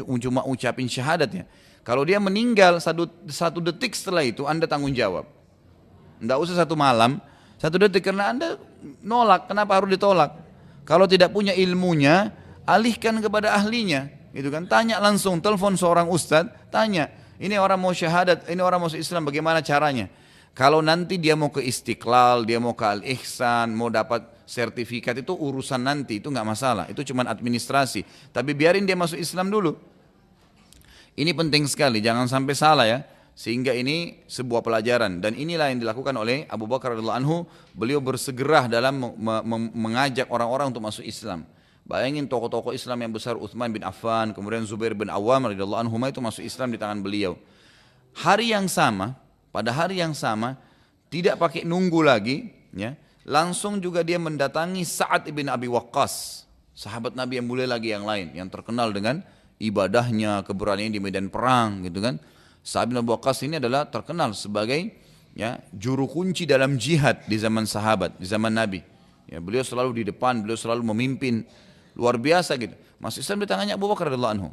cuma ucapin syahadat ya. Kalau dia meninggal satu detik setelah itu, Anda tanggung jawab. Tidak usah 1 malam, 1 detik karena Anda nolak, kenapa harus ditolak? Kalau tidak punya ilmunya, alihkan kepada ahlinya, gitu kan? Tanya langsung, telepon seorang ustadz, tanya, ini orang mau syahadat, ini orang masuk Islam, bagaimana caranya? Kalau nanti dia mau ke Istiqlal, dia mau ke Al-Ihsan, mau dapat sertifikat, itu urusan nanti, itu nggak masalah, itu cuma administrasi. Tapi biarin dia masuk Islam dulu. Ini penting sekali, jangan sampai salah ya. Sehingga ini sebuah pelajaran dan inilah yang dilakukan oleh Abu Bakar radhiyallahu anhu. Beliau bersegera dalam mengajak orang-orang untuk masuk Islam. Bayangin tokoh-tokoh Islam yang besar, Utsman bin Affan, kemudian Zubair bin Awam radhiyallahu anhuma itu masuk Islam di tangan beliau. Hari yang sama, pada hari yang sama, tidak pakai nunggu lagi, ya, langsung juga dia mendatangi Sa'ad bin Abi Waqqas, sahabat Nabi yang mulia lagi yang lain, yang terkenal dengan ibadahnya, keberanian di medan perang, gitu kan. Sa'ad bin Abi Waqqas ini adalah terkenal sebagai ya juru kunci dalam jihad di zaman sahabat, di zaman Nabi. Ya, beliau selalu di depan, beliau selalu memimpin. Luar biasa gitu. Masuk Islam di tangannya Abu Bakar radhiyallahu anhu.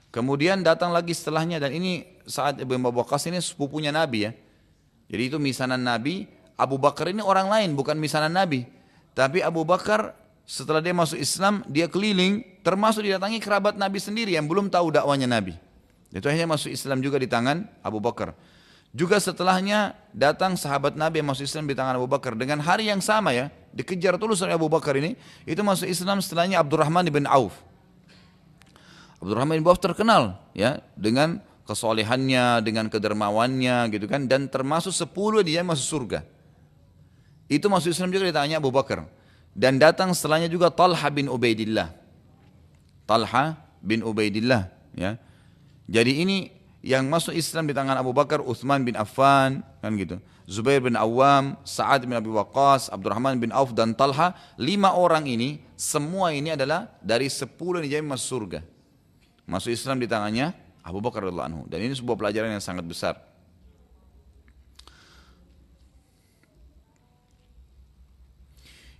Kemudian datang lagi setelahnya, dan ini Sa'ad bin Abi Waqqas ini sepupunya Nabi ya. Jadi itu misanan Nabi. Abu Bakar ini orang lain, bukan misanan Nabi. Tapi Abu Bakar setelah dia masuk Islam, dia keliling, termasuk didatangi kerabat Nabi sendiri yang belum tahu dakwanya Nabi. Itu akhirnya masuk Islam juga di tangan Abu Bakar. Juga setelahnya datang sahabat Nabi yang masuk Islam di tangan Abu Bakar. Dengan hari yang sama ya, dikejar terus oleh Abu Bakar ini, itu masuk Islam setelahnya Abdurrahman bin Auf. Abdurrahman bin Auf terkenal ya dengan kesolehannya, dengan kedermawannya gitu kan, dan termasuk 10 dia masuk surga. Itu masuk Islam juga di tangannya Abu Bakar. Dan datang setelahnya juga Talha bin Ubaidillah. Talha bin Ubaidillah ya. Jadi ini yang masuk Islam di tangan Abu Bakar, Utsman bin Affan, kan gitu. Zubair bin Awam, Sa'ad bin Abi Waqqas, Abdurrahman bin Auf dan Talha. 5 orang ini, semua ini adalah dari 10 yang dijamin masuk surga. Masuk Islam di tangannya Abu Bakar radhiyallahu anhu. Dan ini sebuah pelajaran yang sangat besar.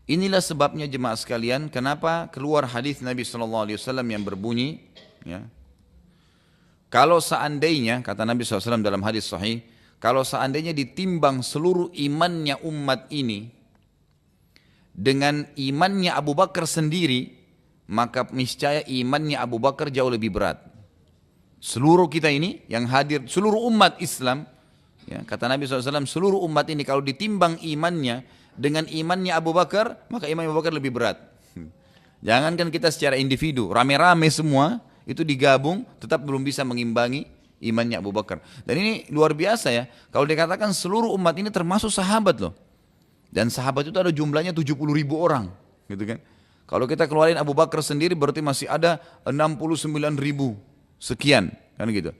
Inilah sebabnya jemaah sekalian, kenapa keluar hadis Nabi SAW yang berbunyi, ya, kalau seandainya, kata Nabi SAW dalam hadis sahih, kalau seandainya ditimbang seluruh imannya umat ini dengan imannya Abu Bakar sendiri, maka niscaya imannya Abu Bakar jauh lebih berat. Seluruh kita ini yang hadir, seluruh umat Islam, ya, kata Nabi SAW, seluruh umat ini kalau ditimbang imannya dengan imannya Abu Bakar, maka iman Abu Bakar lebih berat. Jangankan kita secara individu, rame-rame semua, itu digabung, tetap belum bisa mengimbangi imannya Abu Bakar. Dan ini luar biasa ya, kalau dikatakan seluruh umat ini termasuk sahabat loh. Dan sahabat itu ada jumlahnya 70.000 orang, gitu kan. Kalau kita keluarin Abu Bakar sendiri berarti masih ada 69.000 sekian, kan gitu.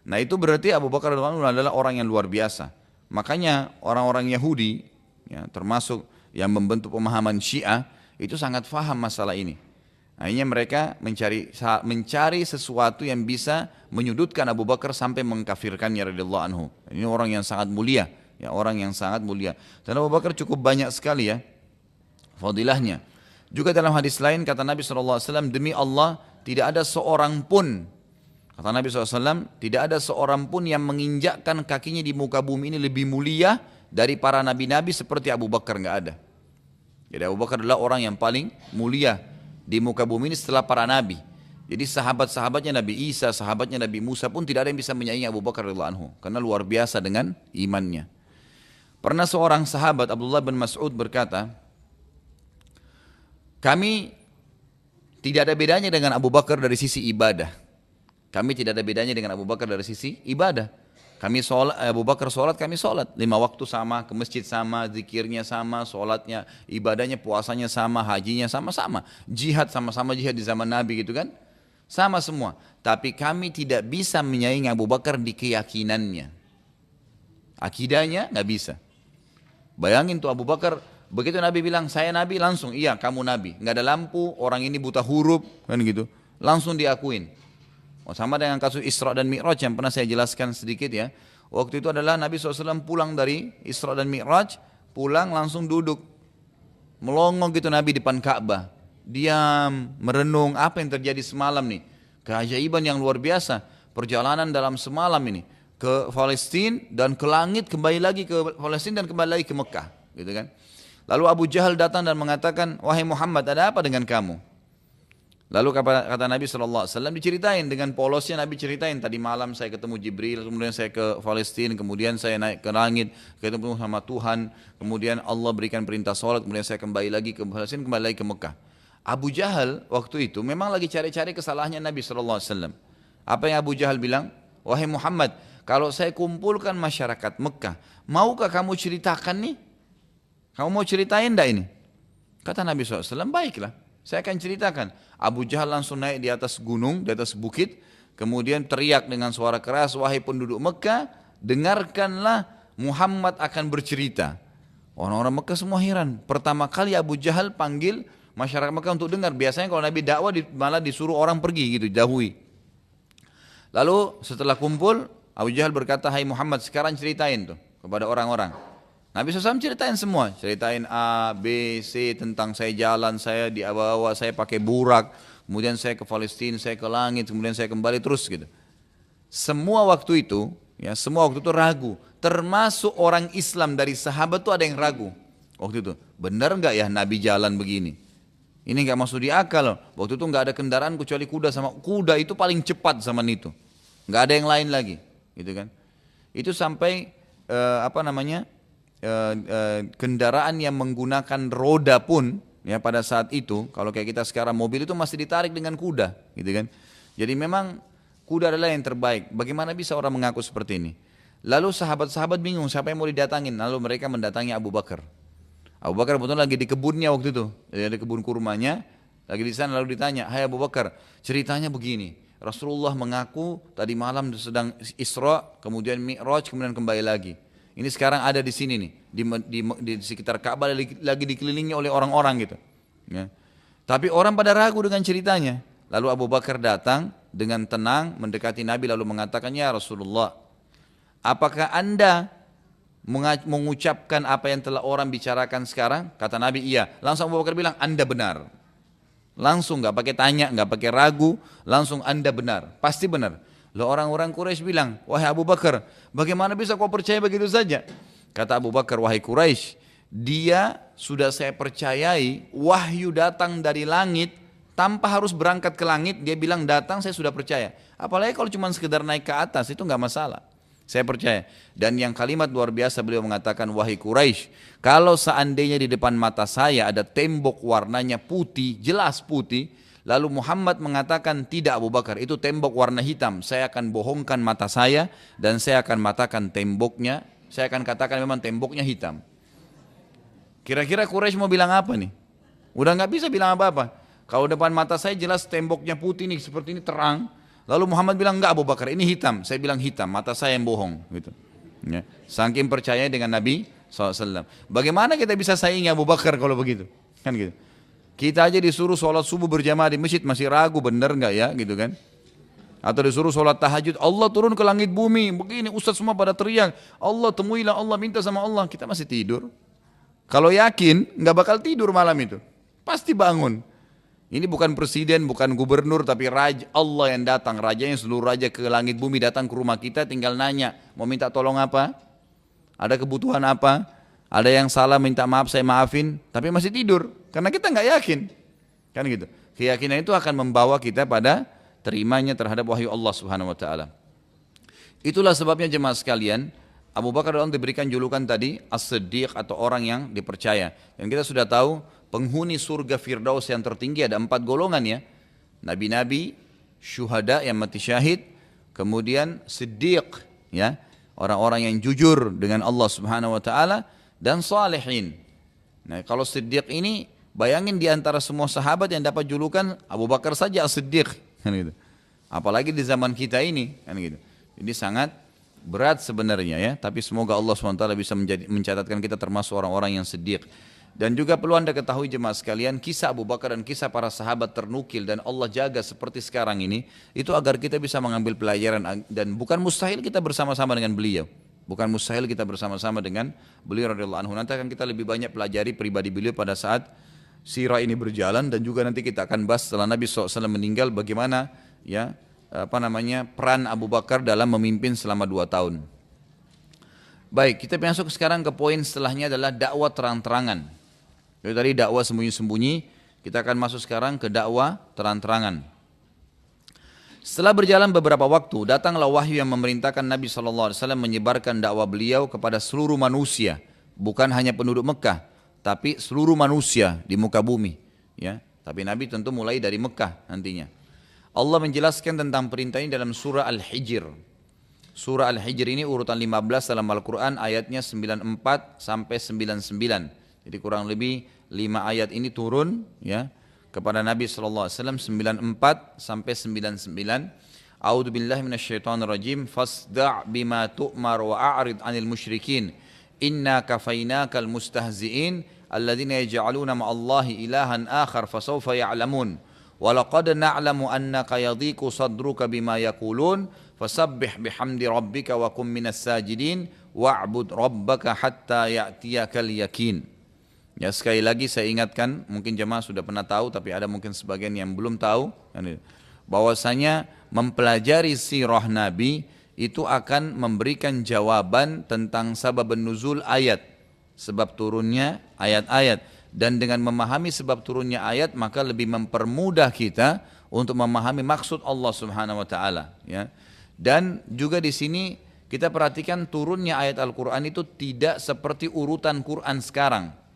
Nah itu berarti Abu Bakar adalah orang yang luar biasa. Makanya orang-orang Yahudi, ya, termasuk yang membentuk pemahaman Syiah, itu sangat faham masalah ini. Akhirnya mereka mencari sesuatu yang bisa menyudutkan Abu Bakar sampai mengkafirkannya radhiyallahu anhu. Ini orang yang sangat mulia, ya, orang yang sangat mulia. Dan Abu Bakar cukup banyak sekali ya fadilahnya. Juga dalam hadis lain kata Nabi SAW, demi Allah tidak ada seorang pun, kata Nabi SAW, tidak ada seorang pun yang menginjakkan kakinya di muka bumi ini lebih mulia dari para nabi-nabi seperti Abu Bakar, nggak ada. Jadi Abu Bakar adalah orang yang paling mulia di muka bumi ini setelah para nabi. Jadi sahabat-sahabatnya Nabi Isa, sahabatnya Nabi Musa pun tidak ada yang bisa menyaingi Abu Bakar radhiyallahu anhu karena luar biasa dengan imannya. Pernah seorang sahabat Abdullah bin Mas'ud berkata, kami tidak ada bedanya dengan Abu Bakar dari sisi ibadah. Kami tidak ada bedanya dengan Abu Bakar dari sisi ibadah. Kami sholat, Abu Bakar sholat, kami sholat 5 waktu sama, ke masjid sama, zikirnya sama, sholatnya, ibadahnya, puasanya sama, hajinya sama-sama, jihad sama-sama jihad di zaman Nabi gitu kan, sama semua. Tapi kami tidak bisa menyaingi Abu Bakar di keyakinannya, akidahnya nggak bisa. Bayangin tuh Abu Bakar, begitu Nabi bilang saya Nabi, langsung iya kamu Nabi, nggak ada lampu, orang ini buta huruf kan gitu, langsung diakuin. Sama dengan kasus Isra dan Mi'raj yang pernah saya jelaskan sedikit ya. Waktu itu adalah Nabi SAW pulang dari Isra dan Mi'raj, pulang langsung duduk, melongo gitu Nabi di depan Ka'bah, diam, merenung apa yang terjadi semalam nih. Keajaiban yang luar biasa, perjalanan dalam semalam ini ke Palestina dan ke langit, kembali lagi ke Palestina dan kembali lagi ke Mekah, gitu kan. Lalu Abu Jahal datang dan mengatakan, wahai Muhammad, ada apa dengan kamu? Lalu kata Nabi SAW, diceritain dengan polosnya, Nabi ceritain, tadi malam saya ketemu Jibril, kemudian saya ke Palestina, kemudian saya naik ke langit, ketemu sama Tuhan, kemudian Allah berikan perintah sholat, kemudian saya kembali lagi ke Palestina, kembali lagi ke Mekah. Abu Jahal waktu itu memang lagi cari-cari kesalahannya Nabi SAW. Apa yang Abu Jahal bilang? Wahai Muhammad, kalau saya kumpulkan masyarakat Mekah, maukah kamu ceritakan nih? Kamu mau ceritain enggak ini? Kata Nabi SAW, baiklah, saya akan ceritakan. Abu Jahal langsung naik di atas gunung, di atas bukit, kemudian teriak dengan suara keras, wahai penduduk Mekah, dengarkanlah Muhammad akan bercerita. Orang-orang Mekah semua heran. Pertama kali Abu Jahal panggil masyarakat Mekah untuk dengar. Biasanya kalau Nabi dakwah malah disuruh orang pergi gitu, jauhi. Lalu setelah kumpul, Abu Jahal berkata, hai Muhammad, sekarang ceritain tuh kepada orang-orang. Nabi SAW ceritain semua, ceritain A, B, C tentang saya jalan, saya dibawa, saya pakai burak, kemudian saya ke Palestina, saya ke langit, kemudian saya kembali terus gitu. Semua waktu itu, ya semua waktu itu ragu, termasuk orang Islam dari sahabat tuh ada yang ragu. Waktu itu, benar nggak ya Nabi jalan begini? Ini nggak masuk di akal. Waktu itu nggak ada kendaraan kecuali kuda, sama kuda itu paling cepat zaman itu, nggak ada yang lain lagi, gitu kan? Itu sampai kendaraan yang menggunakan roda pun ya pada saat itu, kalau kayak kita sekarang mobil itu masih ditarik dengan kuda, gitu kan. Jadi memang kuda adalah yang terbaik. Bagaimana bisa orang mengaku seperti ini? Lalu sahabat-sahabat bingung siapa yang mau didatangin. Lalu mereka mendatangi Abu Bakar. Abu Bakar betul lagi di kebunnya waktu itu, ada kebun kurmanya, lagi di sana. Lalu ditanya, hai Abu Bakar, ceritanya begini, Rasulullah mengaku tadi malam sedang Isra, kemudian Mi'raj, kemudian kembali lagi. Ini sekarang ada di sini nih, di sekitar Ka'bah lagi dikelilingi oleh orang-orang gitu. Ya. Tapi orang pada ragu dengan ceritanya. Lalu Abu Bakar datang dengan tenang mendekati Nabi lalu mengatakan, ya Rasulullah, apakah Anda mengucapkan apa yang telah orang bicarakan sekarang? Kata Nabi, iya. Langsung Abu Bakar bilang, Anda benar. Langsung, nggak pakai tanya, nggak pakai ragu, langsung Anda benar, pasti benar. Lalu orang-orang Quraisy bilang, wahai Abu Bakar, bagaimana bisa kau percaya begitu saja? Kata Abu Bakar, wahai Quraisy, dia sudah saya percayai, wahyu datang dari langit, tanpa harus berangkat ke langit, dia bilang datang, saya sudah percaya. Apalagi kalau cuma sekedar naik ke atas, itu nggak masalah. Saya percaya. Dan yang kalimat luar biasa beliau mengatakan, wahai Quraisy, kalau seandainya di depan mata saya ada tembok warnanya putih, jelas putih, lalu Muhammad mengatakan tidak Abu Bakar, itu tembok warna hitam, saya akan bohongkan mata saya dan saya akan matakan temboknya, saya akan katakan memang temboknya hitam. Kira-kira Quraisy mau bilang apa nih? Udah nggak bisa bilang apa-apa. Kalau depan mata saya jelas temboknya putih nih, seperti ini terang. Lalu Muhammad bilang, enggak Abu Bakar, ini hitam. Saya bilang hitam, mata saya yang bohong. Gitu. Ya. Saking percaya dengan Nabi SAW. Bagaimana kita bisa saingi Abu Bakar kalau begitu? Kan gitu. Kita aja disuruh sholat subuh berjamaah di masjid, masih ragu bener enggak ya? Gitu kan. Atau disuruh sholat tahajud, Allah turun ke langit bumi. Begini, ustaz semua pada teriak. Allah temuilah Allah, minta sama Allah. Kita masih tidur. Kalau yakin, enggak bakal tidur malam itu. Pasti bangun. Ini bukan presiden, bukan gubernur, tapi raja Allah yang datang. Rajanya seluruh raja ke langit bumi datang ke rumah kita, tinggal nanya, mau minta tolong apa? Ada kebutuhan apa? Ada yang salah minta maaf, saya maafin, tapi masih tidur. Karena kita nggak yakin. Kan gitu. Keyakinan itu akan membawa kita pada terimanya terhadap wahyu Allah Subhanahu wa taala. Itulah sebabnya jemaah sekalian, Abu Bakar radhiyallahu anhu diberikan julukan tadi As-Siddiq atau orang yang dipercaya. Dan kita sudah tahu penghuni surga Firdaus yang tertinggi ada 4 golongan ya. Nabi-nabi, syuhada yang mati syahid, kemudian Siddiq ya, orang-orang yang jujur dengan Allah Subhanahu wa taala, dan salihin. Nah, kalau Siddiq ini bayangin di antara semua sahabat yang dapat julukan Abu Bakar saja As-Siddiq kan gitu. Apalagi di zaman kita ini kan gitu. Ini sangat berat sebenarnya ya, tapi semoga Allah SWT bisa mencatatkan kita termasuk orang-orang yang Siddiq. Dan juga perlu anda ketahui jemaah sekalian, kisah Abu Bakar dan kisah para sahabat ternukil dan Allah jaga seperti sekarang ini, itu agar kita bisa mengambil pelajaran. Dan bukan mustahil kita bersama-sama dengan beliau. Bukan mustahil kita bersama-sama dengan beliau radhiyallahu anhu. Nanti akan kita lebih banyak pelajari pribadi beliau pada saat sirah ini berjalan. Dan juga nanti kita akan bahas setelah Nabi SAW meninggal bagaimana ya peran Abu Bakar dalam memimpin selama 2 tahun. Baik, kita masuk sekarang ke poin setelahnya adalah dakwah terang-terangan. Jadi tadi dakwah sembunyi-sembunyi, kita akan masuk sekarang ke dakwah terang-terangan. Setelah berjalan beberapa waktu, datanglah wahyu yang memerintahkan Nabi SAW menyebarkan dakwah beliau kepada seluruh manusia, bukan hanya penduduk Mekah, tapi seluruh manusia di muka bumi. Ya, tapi Nabi tentu mulai dari Mekah nantinya. Allah menjelaskan tentang perintah ini dalam surah Al-Hijr. Surah Al-Hijr ini urutan 15 dalam Al-Quran, ayatnya 94 sampai 99. Jadi kurang lebih 5 ayat ini turun ya kepada Nabi SAW 94 sampai 99. A'udzu billahi minasyaitonir rajim. Fasda' bima tu'mar wa a'rid 'anil musyrikin. Inna kafainakal mustahzi'in alladzina yaj'aluna ma'allahi ilahan akhar fasawfa ya'lamun. Wa laqad na'lamu annaka yadhiqu sadruka bima yaqulun fasabbih bihamdi rabbika wa kum minas sajidin wa'bud rabbaka hatta ya'tiyakal yakin. Ya, sekali lagi saya ingatkan, mungkin jemaah sudah pernah tahu tapi ada mungkin sebagian yang belum tahu, bahwasanya mempelajari sirah Nabi itu akan memberikan jawaban tentang sabab nuzul ayat, sebab turunnya ayat-ayat, dan dengan memahami sebab turunnya ayat maka lebih mempermudah kita untuk memahami maksud Allah Subhanahu wa taala ya. Dan juga di sini kita perhatikan turunnya ayat Al-Qur'an itu tidak seperti urutan Quran sekarang.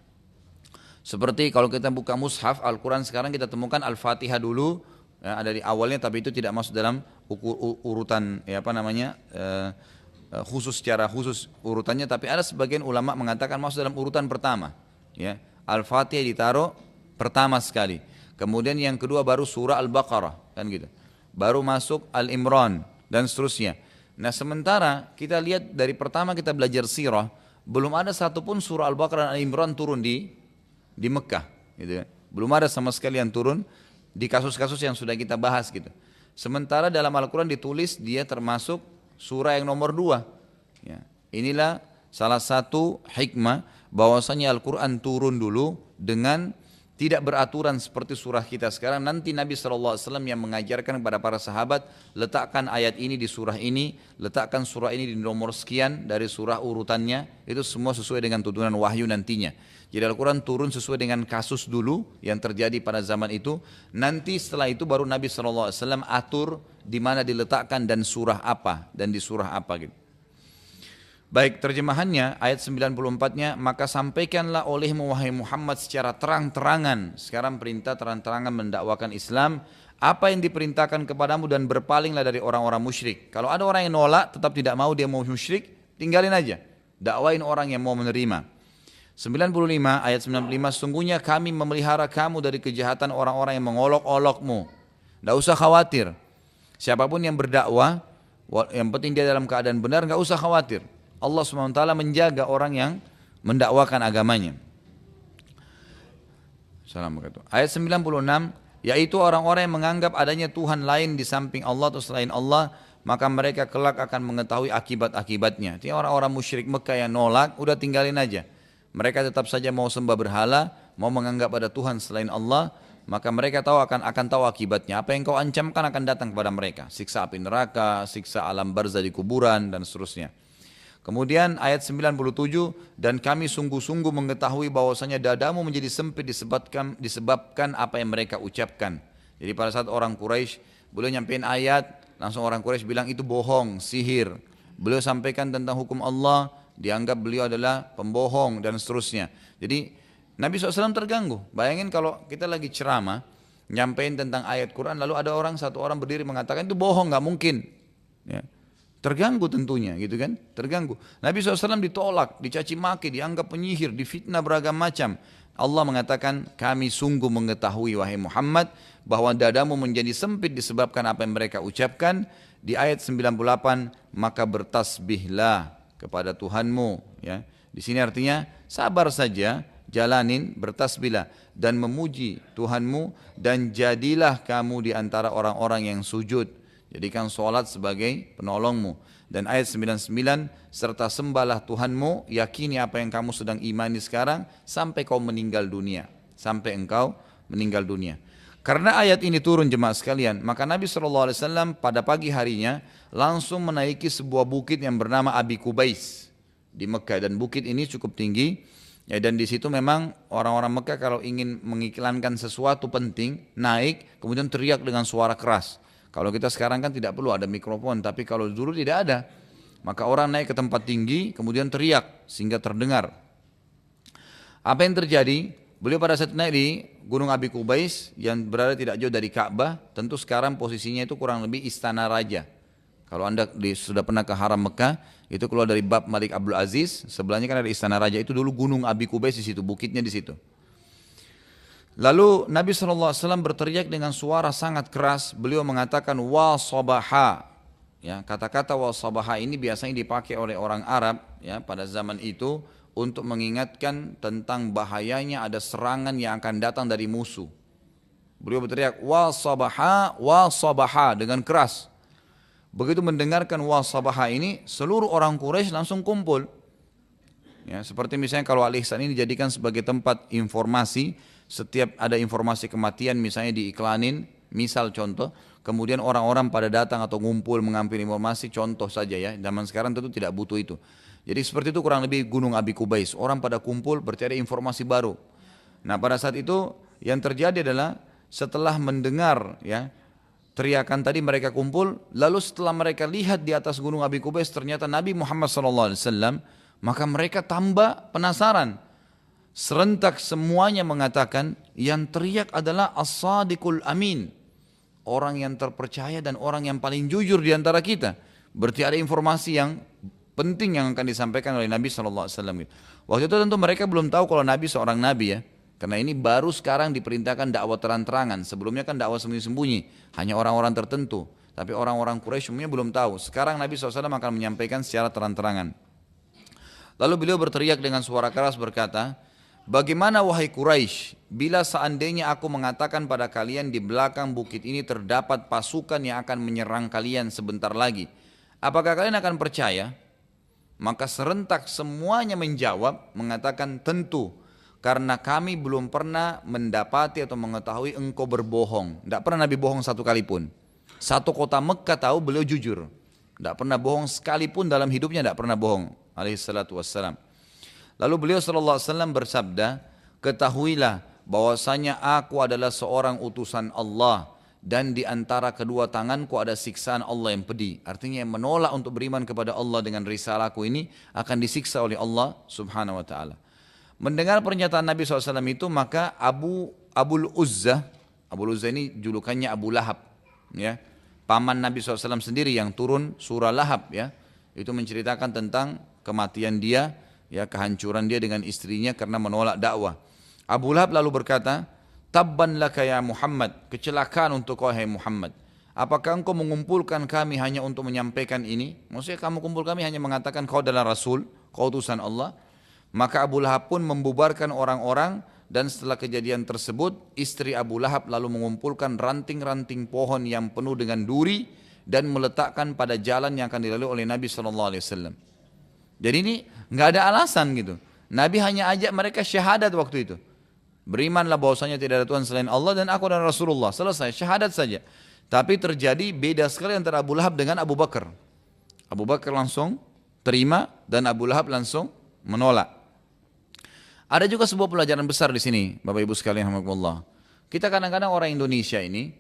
Seperti kalau kita buka mushaf Al-Quran sekarang kita temukan Al-Fatihah dulu ya, ada di awalnya, tapi itu tidak masuk dalam urutan khusus secara khusus urutannya, tapi ada sebagian ulama mengatakan masuk dalam urutan pertama ya. Al-Fatihah ditaruh pertama sekali, kemudian yang kedua baru surah Al-Baqarah kan gitu, baru masuk Al-Imran dan seterusnya. Nah sementara kita lihat dari pertama kita belajar sirah, belum ada satupun surah Al-Baqarah dan Al-Imran turun di Mekah gitu. Belum ada sama sekali yang turun di kasus-kasus yang sudah kita bahas gitu. Sementara dalam Al-Quran ditulis dia termasuk surah yang nomor 2 ya. Inilah salah satu hikmah bahwasanya Al-Quran turun dulu dengan tidak beraturan seperti surah kita sekarang. Nanti Nabi SAW yang mengajarkan kepada para sahabat, letakkan ayat ini di surah ini, letakkan surah ini di nomor sekian dari surah urutannya. Itu semua sesuai dengan tuntunan wahyu nantinya. Jadi Al-Quran turun sesuai dengan kasus dulu yang terjadi pada zaman itu. Nanti setelah itu baru Nabi SAW atur di mana diletakkan dan surah apa dan di surah apa gitu. Baik, terjemahannya ayat 94-nya, maka sampaikanlah olehmu wahai Muhammad secara terang-terangan. Sekarang perintah terang-terangan mendakwakan Islam, apa yang diperintahkan kepadamu dan berpalinglah dari orang-orang musyrik. Kalau ada orang yang nolak, tetap tidak mau dia mau musyrik, tinggalin aja. Dakwain orang yang mau menerima. 95 ayat 95, sungguhnya kami memelihara kamu dari kejahatan orang-orang yang mengolok-olokmu. Tidak usah khawatir. Siapapun yang berdakwah, yang penting dia dalam keadaan benar, nggak usah khawatir. Allah SWT menjaga orang yang mendakwakan agamanya. Ayat 96, yaitu orang-orang yang menganggap adanya Tuhan lain di samping Allah atau selain Allah, maka mereka kelak akan mengetahui akibat-akibatnya. Ini orang-orang musyrik Mekah yang nolak, udah tinggalin aja. Mereka tetap saja mau sembah berhala, mau menganggap ada Tuhan selain Allah, maka mereka akan tahu akibatnya. Apa yang kau ancamkan akan datang kepada mereka. Siksa api neraka, siksa alam barzah di kuburan, dan seterusnya. Kemudian ayat 97, dan kami sungguh-sungguh mengetahui bahwasanya dadamu menjadi sempit disebabkan apa yang mereka ucapkan. Jadi pada saat orang Quraisy beliau nyampein ayat, langsung orang Quraisy bilang itu bohong, sihir. Beliau sampaikan tentang hukum Allah, dianggap beliau adalah pembohong dan seterusnya. Jadi Nabi SAW terganggu. Bayangin kalau kita lagi ceramah, nyampein tentang ayat Quran, lalu ada satu orang berdiri mengatakan itu bohong, nggak mungkin. Ya. Terganggu tentunya gitu kan, terganggu. Nabi SAW ditolak, dicaci maki, dianggap penyihir, difitnah beragam macam. Allah mengatakan, kami sungguh mengetahui wahai Muhammad bahwa dadamu menjadi sempit disebabkan apa yang mereka ucapkan. Di ayat 98, maka bertasbihlah kepada Tuhanmu. Ya. Di sini artinya sabar saja, jalanin, bertasbihlah dan memuji Tuhanmu, dan jadilah kamu di antara orang-orang yang sujud. Jadikan sholat sebagai penolongmu. Dan ayat 99, serta sembahlah Tuhanmu, yakini apa yang kamu sedang imani sekarang, sampai kau meninggal dunia. Sampai engkau meninggal dunia. Karena ayat ini turun jemaah sekalian, maka Nabi SAW pada pagi harinya langsung menaiki sebuah bukit yang bernama Abi Kubais di Mekah. Dan bukit ini cukup tinggi. Ya, dan di situ memang orang-orang Mekah kalau ingin mengiklankan sesuatu penting, naik, kemudian teriak dengan suara keras. Kalau kita sekarang kan tidak perlu ada mikrofon, tapi kalau dulu tidak ada. Maka orang naik ke tempat tinggi, kemudian teriak sehingga terdengar. Apa yang terjadi? Beliau pada saat naik di Gunung Abi Kubais yang berada tidak jauh dari Ka'bah, tentu sekarang posisinya itu kurang lebih istana raja. Kalau anda sudah pernah ke Haram Mekah, itu keluar dari Bab Malik Abdul Aziz, sebelahnya kan ada istana raja, itu dulu Gunung Abi Kubais di situ, bukitnya di situ. Lalu Nabi SAW berteriak dengan suara sangat keras, beliau mengatakan wa sabaha. Ya, kata-kata wa sabaha ini biasanya dipakai oleh orang Arab ya, pada zaman itu untuk mengingatkan tentang bahayanya ada serangan yang akan datang dari musuh. Beliau berteriak wa sabaha dengan keras. Begitu mendengarkan wa sabaha ini, seluruh orang Quraisy langsung kumpul. Ya, seperti misalnya kalau Al-Ihsan ini dijadikan sebagai tempat informasi, setiap ada informasi kematian misalnya diiklanin, misal contoh, kemudian orang-orang pada datang atau ngumpul mengambil informasi, contoh saja ya, zaman sekarang tentu tidak butuh itu. Jadi seperti itu kurang lebih Gunung Abi Kubais, orang pada kumpul percaya informasi baru. Nah pada saat itu yang terjadi adalah setelah mendengar ya teriakan tadi mereka kumpul, lalu setelah mereka lihat di atas Gunung Abi Kubais ternyata Nabi Muhammad SAW, maka mereka tambah penasaran. Serentak semuanya mengatakan yang teriak adalah as-sadiqul amin, orang yang terpercaya dan orang yang paling jujur di antara kita. Berarti ada informasi yang penting yang akan disampaikan oleh Nabi SAW. Waktu itu tentu mereka belum tahu kalau Nabi seorang Nabi ya, karena ini baru sekarang diperintahkan dakwah terang-terangan. Sebelumnya kan dakwah sembunyi-sembunyi, hanya orang-orang tertentu. Tapi orang-orang Quraisy semuanya belum tahu. Sekarang Nabi SAW akan menyampaikan secara terang-terangan. Lalu beliau berteriak dengan suara keras berkata, bagaimana wahai Quraisy, bila seandainya aku mengatakan pada kalian di belakang bukit ini terdapat pasukan yang akan menyerang kalian sebentar lagi, apakah kalian akan percaya? Maka serentak semuanya menjawab, mengatakan tentu. Karena kami belum pernah mendapati atau mengetahui engkau berbohong. Tidak pernah Nabi bohong satu kali pun. Satu kota Mekah tahu beliau jujur. Tidak pernah bohong sekalipun dalam hidupnya, tidak pernah bohong. Alaihissalatu wassalam. Lalu beliau SAW bersabda, ketahuilah bahwasanya aku adalah seorang utusan Allah. Dan di antara kedua tanganku ada siksaan Allah yang pedih. Artinya yang menolak untuk beriman kepada Allah dengan risalahku ini akan disiksa oleh Allah subhanahu wa ta'ala. Mendengar pernyataan Nabi SAW itu, maka Abul Uzza ini julukannya Abu Lahab, ya, paman Nabi SAW sendiri yang turun surah Lahab, ya, itu menceritakan tentang kematian dia, ya, kehancuran dia dengan istrinya karena menolak dakwah. Abu Lahab lalu berkata, tabban laka ya Muhammad, kecelakaan untuk kau hai Muhammad. Apakah engkau mengumpulkan kami hanya untuk menyampaikan ini? Maksudnya kamu kumpul kami hanya mengatakan kau adalah Rasul, kau utusan Allah. Maka Abu Lahab pun membubarkan orang-orang, dan setelah kejadian tersebut istri Abu Lahab lalu mengumpulkan ranting-ranting pohon yang penuh dengan duri dan meletakkan pada jalan yang akan dilalui oleh Nabi SAW. Jadi ini nggak ada alasan gitu. Nabi hanya ajak mereka syahadat waktu itu. Berimanlah bahwasanya tidak ada Tuhan selain Allah dan aku dan Rasulullah. Selesai, syahadat saja. Tapi terjadi beda sekali antara Abu Lahab dengan Abu Bakar. Abu Bakar langsung terima dan Abu Lahab langsung menolak. Ada juga sebuah pelajaran besar di sini, Bapak Ibu sekalian rahimakumullah. Kita kadang-kadang orang Indonesia ini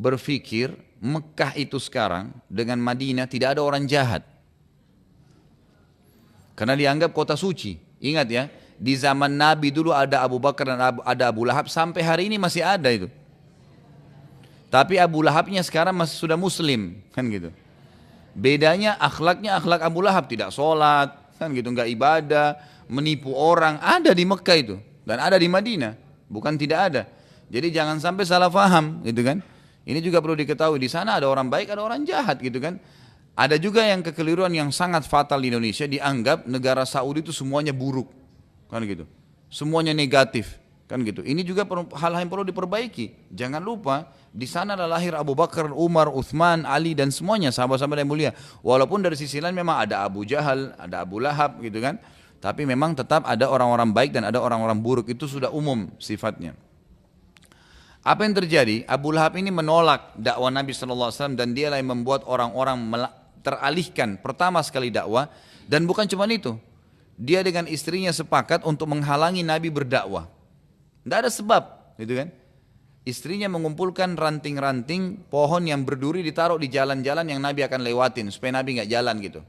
berpikir Mekah itu sekarang dengan Madinah tidak ada orang jahat. Karena dianggap kota suci. Ingat ya, di zaman Nabi dulu ada Abu Bakar dan ada Abu Lahab, sampai hari ini masih ada itu. Tapi Abu Lahabnya sekarang masih sudah muslim, kan gitu. Bedanya akhlaknya akhlak Abu Lahab, tidak sholat, kan gitu, nggak ibadah, menipu orang, ada di Mekah itu dan ada di Madinah, bukan tidak ada. Jadi jangan sampai salah faham, gitu kan. Ini juga perlu diketahui, di sana ada orang baik, ada orang jahat, gitu kan. Ada juga yang kekeliruan yang sangat fatal di Indonesia, dianggap negara Saudi itu semuanya buruk, kan gitu, semuanya negatif, kan gitu. Ini juga hal-hal yang perlu diperbaiki. Jangan lupa di sana adalah lahir Abu Bakar, Umar, Uthman, Ali dan semuanya sahabat-sahabat yang mulia. Walaupun dari sisi lain memang ada Abu Jahal, ada Abu Lahab, gitu kan. Tapi memang tetap ada orang-orang baik dan ada orang-orang buruk, itu sudah umum sifatnya. Apa yang terjadi? Abu Lahab ini menolak dakwah Nabi SAW dan dialah yang membuat orang-orang teralihkan pertama sekali dakwah. Dan bukan cuma itu, dia dengan istrinya sepakat untuk menghalangi Nabi berdakwah. Tidak ada sebab, gitu kan? Istrinya mengumpulkan ranting-ranting pohon yang berduri ditaruh di jalan-jalan yang Nabi akan lewatin supaya Nabi nggak jalan gitu.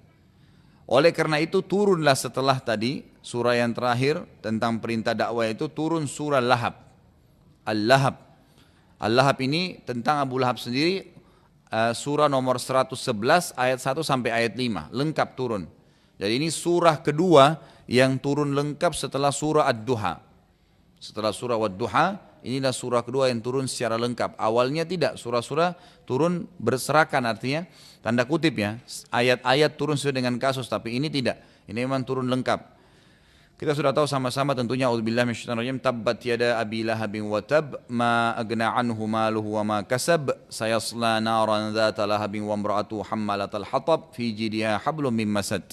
Oleh karena itu turunlah setelah tadi surah yang terakhir tentang perintah dakwah itu turun surah Lahab. Al-Lahab. Al-Lahab ini tentang Abu Lahab sendiri, surah nomor 111 ayat 1 sampai ayat 5, lengkap turun. Jadi ini surah kedua yang turun lengkap setelah surah Ad-Duha. Setelah surah Ad-Duha, inilah surah kedua yang turun secara lengkap. Awalnya tidak, surah-surah turun berserakan, artinya tanda kutip ya, ayat-ayat turun sesuai dengan kasus, tapi ini tidak. Ini memang turun lengkap. Kita sudah tahu sama-sama tentunya, auzubillahi minasyaitonir rajim, tabbat yada abi lahabin wa tab ma aghna anhu maluhu wa ma kasab sayasla naran dzata lahabin wa imra'atuhu hammalatal hatab fi jidha hablum min masad.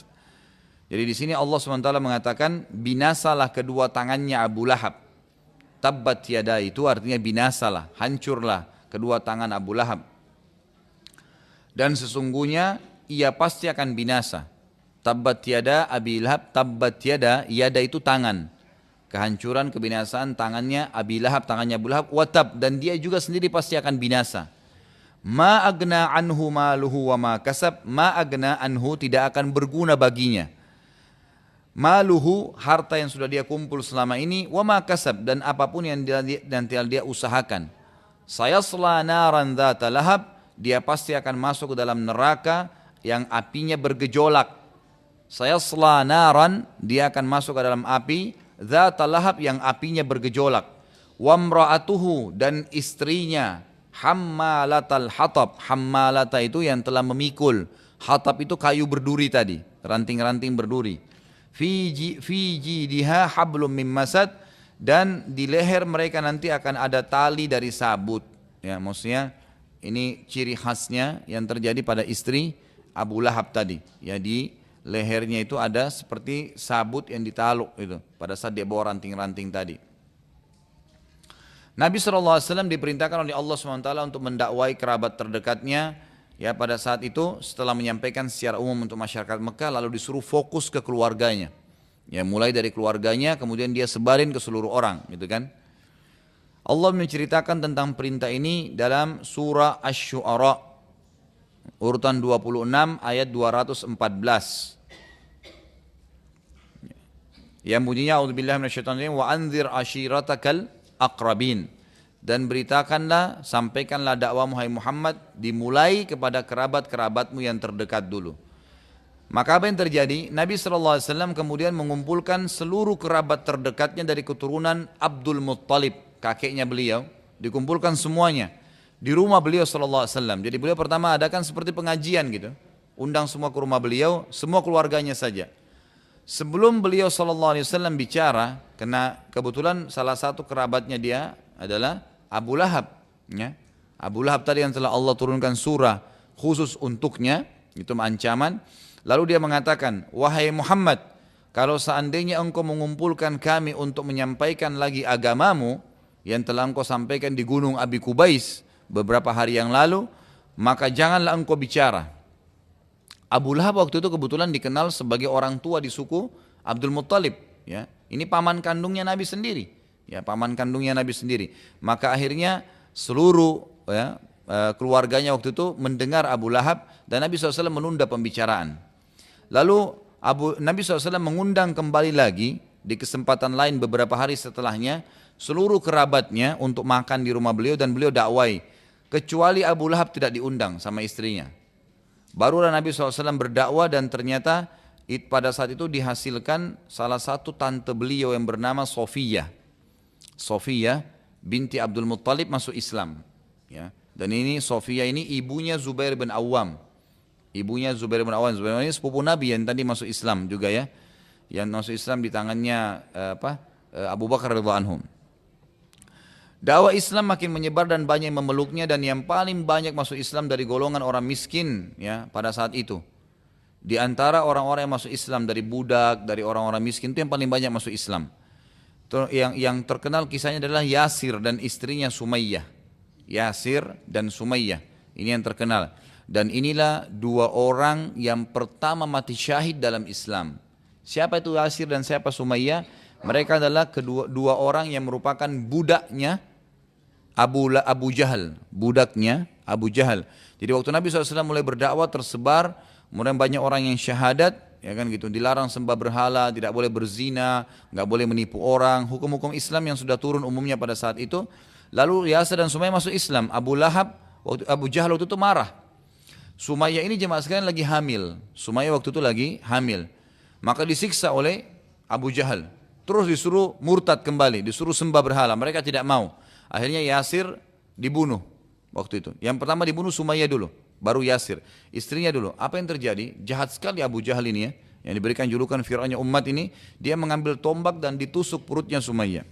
Jadi di sini Allah SWT mengatakan binasalah kedua tangannya Abu Lahab. Tabbat yada itu artinya binasalah, hancurlah kedua tangan Abu Lahab. Dan sesungguhnya ia pasti akan binasa. Tabbat yada Abi Lahab, tabbat yada, yada itu tangan. Kehancuran, kebinasaan tangannya Abi Lahab, tangannya Abu Lahab, watab, dan dia juga sendiri pasti akan binasa. Ma agna anhu maluhu wa ma kasab, ma agna anhu tidak akan berguna baginya. Maluhu, harta yang sudah dia kumpul selama ini, wa ma kasab, dan apapun yang dia usahakan. Sayasla naran dzata lahab, dia pasti akan masuk ke dalam neraka yang apinya bergejolak. Sayasla naran, dia akan masuk ke dalam api dzata lahab yang apinya bergejolak. Wa imra'atuhu, dan istrinya hammalatal hatab. Hammalata itu yang telah memikul. Hatab itu kayu berduri tadi, ranting-ranting berduri. Fi jidha hablum min masad, dan di leher mereka nanti akan ada tali dari sabut. Ya, maksudnya ini ciri khasnya yang terjadi pada istri Abu Lahab tadi. Ya, di lehernya itu ada seperti sabut yang ditaluk itu pada saat dia bawa ranting-ranting tadi. Nabi SAW diperintahkan oleh Allah SWT untuk mendakwai kerabat terdekatnya ya pada saat itu setelah menyampaikan secara umum untuk masyarakat Mekah, lalu disuruh fokus ke keluarganya. Ya, mulai dari keluarganya kemudian dia sebarin ke seluruh orang gitu kan. Allah menceritakan tentang perintah ini dalam surah Asy-Syu'ara urutan 26 ayat 214. Yang bunyinya a'udzubillahi minasyaitonir rajim wa anzir ashiratakal aqrabin, dan beritakanlah, sampaikanlah dakwah Muhammad dimulai kepada kerabat-kerabatmu yang terdekat dulu. Maka apa yang terjadi? Nabi SAW kemudian mengumpulkan seluruh kerabat terdekatnya dari keturunan Abdul Muttalib, kakeknya beliau, dikumpulkan semuanya di rumah beliau SAW. Jadi beliau pertama adakan seperti pengajian gitu, undang semua ke rumah beliau, semua keluarganya saja. Sebelum beliau SAW bicara, karena kebetulan salah satu kerabatnya dia adalah Abu Lahab, ya. Abu Lahab tadi yang telah Allah turunkan surah khusus untuknya, itu ancaman. Lalu dia mengatakan, wahai Muhammad, kalau seandainya engkau mengumpulkan kami untuk menyampaikan lagi agamamu yang telah engkau sampaikan di gunung Abi Kubais beberapa hari yang lalu, maka janganlah engkau bicara. Abu Lahab waktu itu kebetulan dikenal sebagai orang tua di suku Abdul Muttalib, ya. Ini paman kandungnya Nabi sendiri, ya, paman kandungnya Nabi sendiri. Maka akhirnya seluruh ya, keluarganya waktu itu mendengar Abu Lahab, dan Nabi SAW menunda pembicaraan. Lalu Nabi SAW mengundang kembali lagi di kesempatan lain beberapa hari setelahnya seluruh kerabatnya untuk makan di rumah beliau, dan beliau dakwai. Kecuali Abu Lahab tidak diundang sama istrinya. Barulah Nabi SAW berdakwah, dan ternyata pada saat itu dihasilkan salah satu tante beliau yang bernama Sofiyah. Sofiyah binti Abdul Muttalib masuk Islam. Ya. Dan ini Sofiyah ini ibunya Zubair bin Awam. Ibunya Zubair bin Awam. Zubair ini sepupu Nabi yang tadi masuk Islam juga ya. Yang masuk Islam di tangannya Abu Bakar radhiyallahu anhum. Dakwah Islam makin menyebar dan banyak yang memeluknya, dan yang paling banyak masuk Islam dari golongan orang miskin ya pada saat itu. Di antara orang-orang yang masuk Islam dari budak, dari orang-orang miskin itu yang paling banyak masuk Islam. Yang terkenal kisahnya adalah Yasir dan istrinya Sumayyah. Yasir dan Sumayyah, ini yang terkenal. Dan inilah dua orang yang pertama mati syahid dalam Islam. Siapa itu Yasir dan siapa Sumayyah? Mereka adalah dua orang yang merupakan budaknya Abu Jahal, budaknya Abu Jahal. Jadi waktu Nabi SAW mulai berdakwah tersebar, kemudian banyak orang yang syahadat, ya kan gitu, dilarang sembah berhala, tidak boleh berzina, nggak boleh menipu orang, hukum-hukum Islam yang sudah turun umumnya pada saat itu. Lalu Yasir dan Sumayyah masuk Islam. Abu Jahal waktu itu marah. Sumayyah ini jemaah sekalian lagi hamil. Sumayyah waktu itu lagi hamil. Maka disiksa oleh Abu Jahal. Terus disuruh murtad kembali, disuruh sembah berhala. Mereka tidak mau. Akhirnya Yasir dibunuh waktu itu. Yang pertama dibunuh Sumayyah dulu, baru Yasir. Istrinya dulu. Apa yang terjadi? Jahat sekali Abu Jahal ini ya. Yang diberikan julukan Fir'aunnya umat ini. Dia mengambil tombak dan ditusuk perutnya Sumayyah.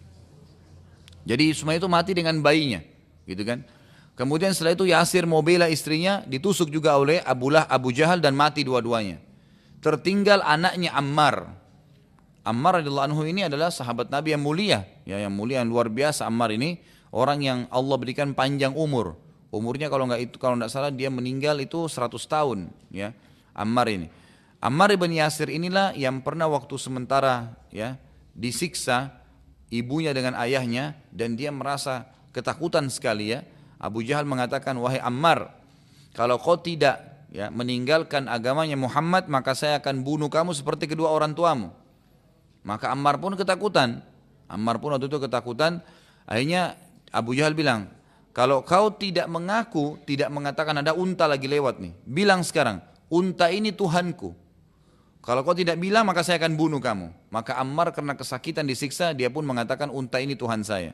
Jadi Sumayyah itu mati dengan bayinya. Gitu kan. Kemudian setelah itu Yasir mau bela istrinya, ditusuk juga oleh Abu Jahal dan mati dua-duanya. Tertinggal anaknya Ammar. Ammar radhiyallahu anhu ini adalah sahabat Nabi yang mulia, ya, yang mulia, yang luar biasa. Ammar ini orang yang Allah berikan panjang umur. Umurnya kalau enggak salah dia meninggal itu 100 tahun, ya. Ammar ini. Ammar ibn Yasir inilah yang pernah waktu sementara ya disiksa ibunya dengan ayahnya, dan dia merasa ketakutan sekali ya. Abu Jahal mengatakan, wahai Ammar, kalau kau tidak ya meninggalkan agamanya Muhammad, maka saya akan bunuh kamu seperti kedua orang tuamu. Maka Ammar pun ketakutan. Ammar pun waktu itu ketakutan. Akhirnya Abu Jahal bilang, kalau kau tidak mengaku, tidak mengatakan ada unta lagi lewat nih, bilang sekarang, unta ini Tuhanku. Kalau kau tidak bilang, maka saya akan bunuh kamu. Maka Ammar karena kesakitan disiksa, dia pun mengatakan unta ini Tuhan saya.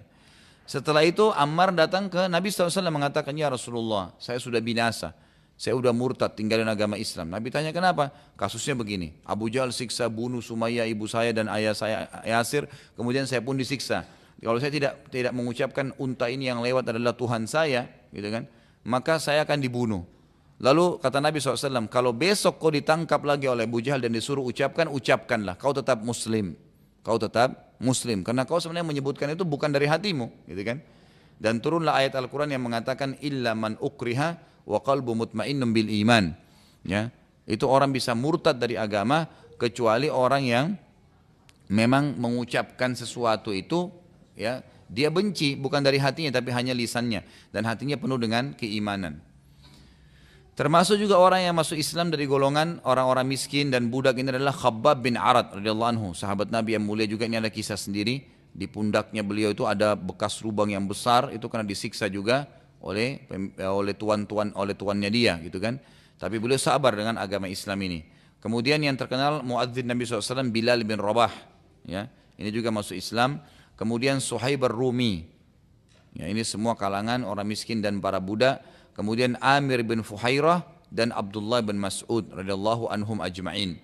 Setelah itu Ammar datang ke Nabi SAW mengatakan, ya Rasulullah, saya sudah binasa. Saya sudah murtad, tinggalin agama Islam. Nabi tanya kenapa? Kasusnya begini, Abu Jahal siksa bunuh Sumayyah ibu saya dan ayah saya Yasir, kemudian saya pun disiksa. Kalau saya tidak mengucapkan unta ini yang lewat adalah Tuhan saya, gitu kan, maka saya akan dibunuh. Lalu kata Nabi SAW, kalau besok kau ditangkap lagi oleh Abu Jahal dan disuruh ucapkan, ucapkanlah, kau tetap muslim. Kau tetap muslim, karena kau sebenarnya menyebutkan itu bukan dari hatimu, gitu kan? Dan turunlah ayat Al-Quran yang mengatakan, illa man ukriha wa qalbu mutmainnun bil iman. Ya, itu orang bisa murtad dari agama, kecuali orang yang memang mengucapkan sesuatu itu, ya, dia benci bukan dari hatinya tapi hanya lisannya, dan hatinya penuh dengan keimanan. Termasuk juga orang yang masuk Islam dari golongan orang-orang miskin dan budak ini adalah Khabbab bin Arad radhiyallahu anhu, sahabat Nabi yang mulia juga. Ini ada kisah sendiri, di pundaknya beliau itu ada bekas lubang yang besar, itu karena disiksa juga oleh tuannya dia, gitu kan. Tapi beliau sabar dengan agama Islam ini. Kemudian yang terkenal muadzin Nabi SAW Bilal bin Rabah, ya, ini juga masuk Islam. Kemudian Suhaib ar-Rumi, ya, ini semua kalangan orang miskin dan para budak. Kemudian Amir bin Fuhairah dan Abdullah bin Mas'ud radhiyallahu anhum ajma'in.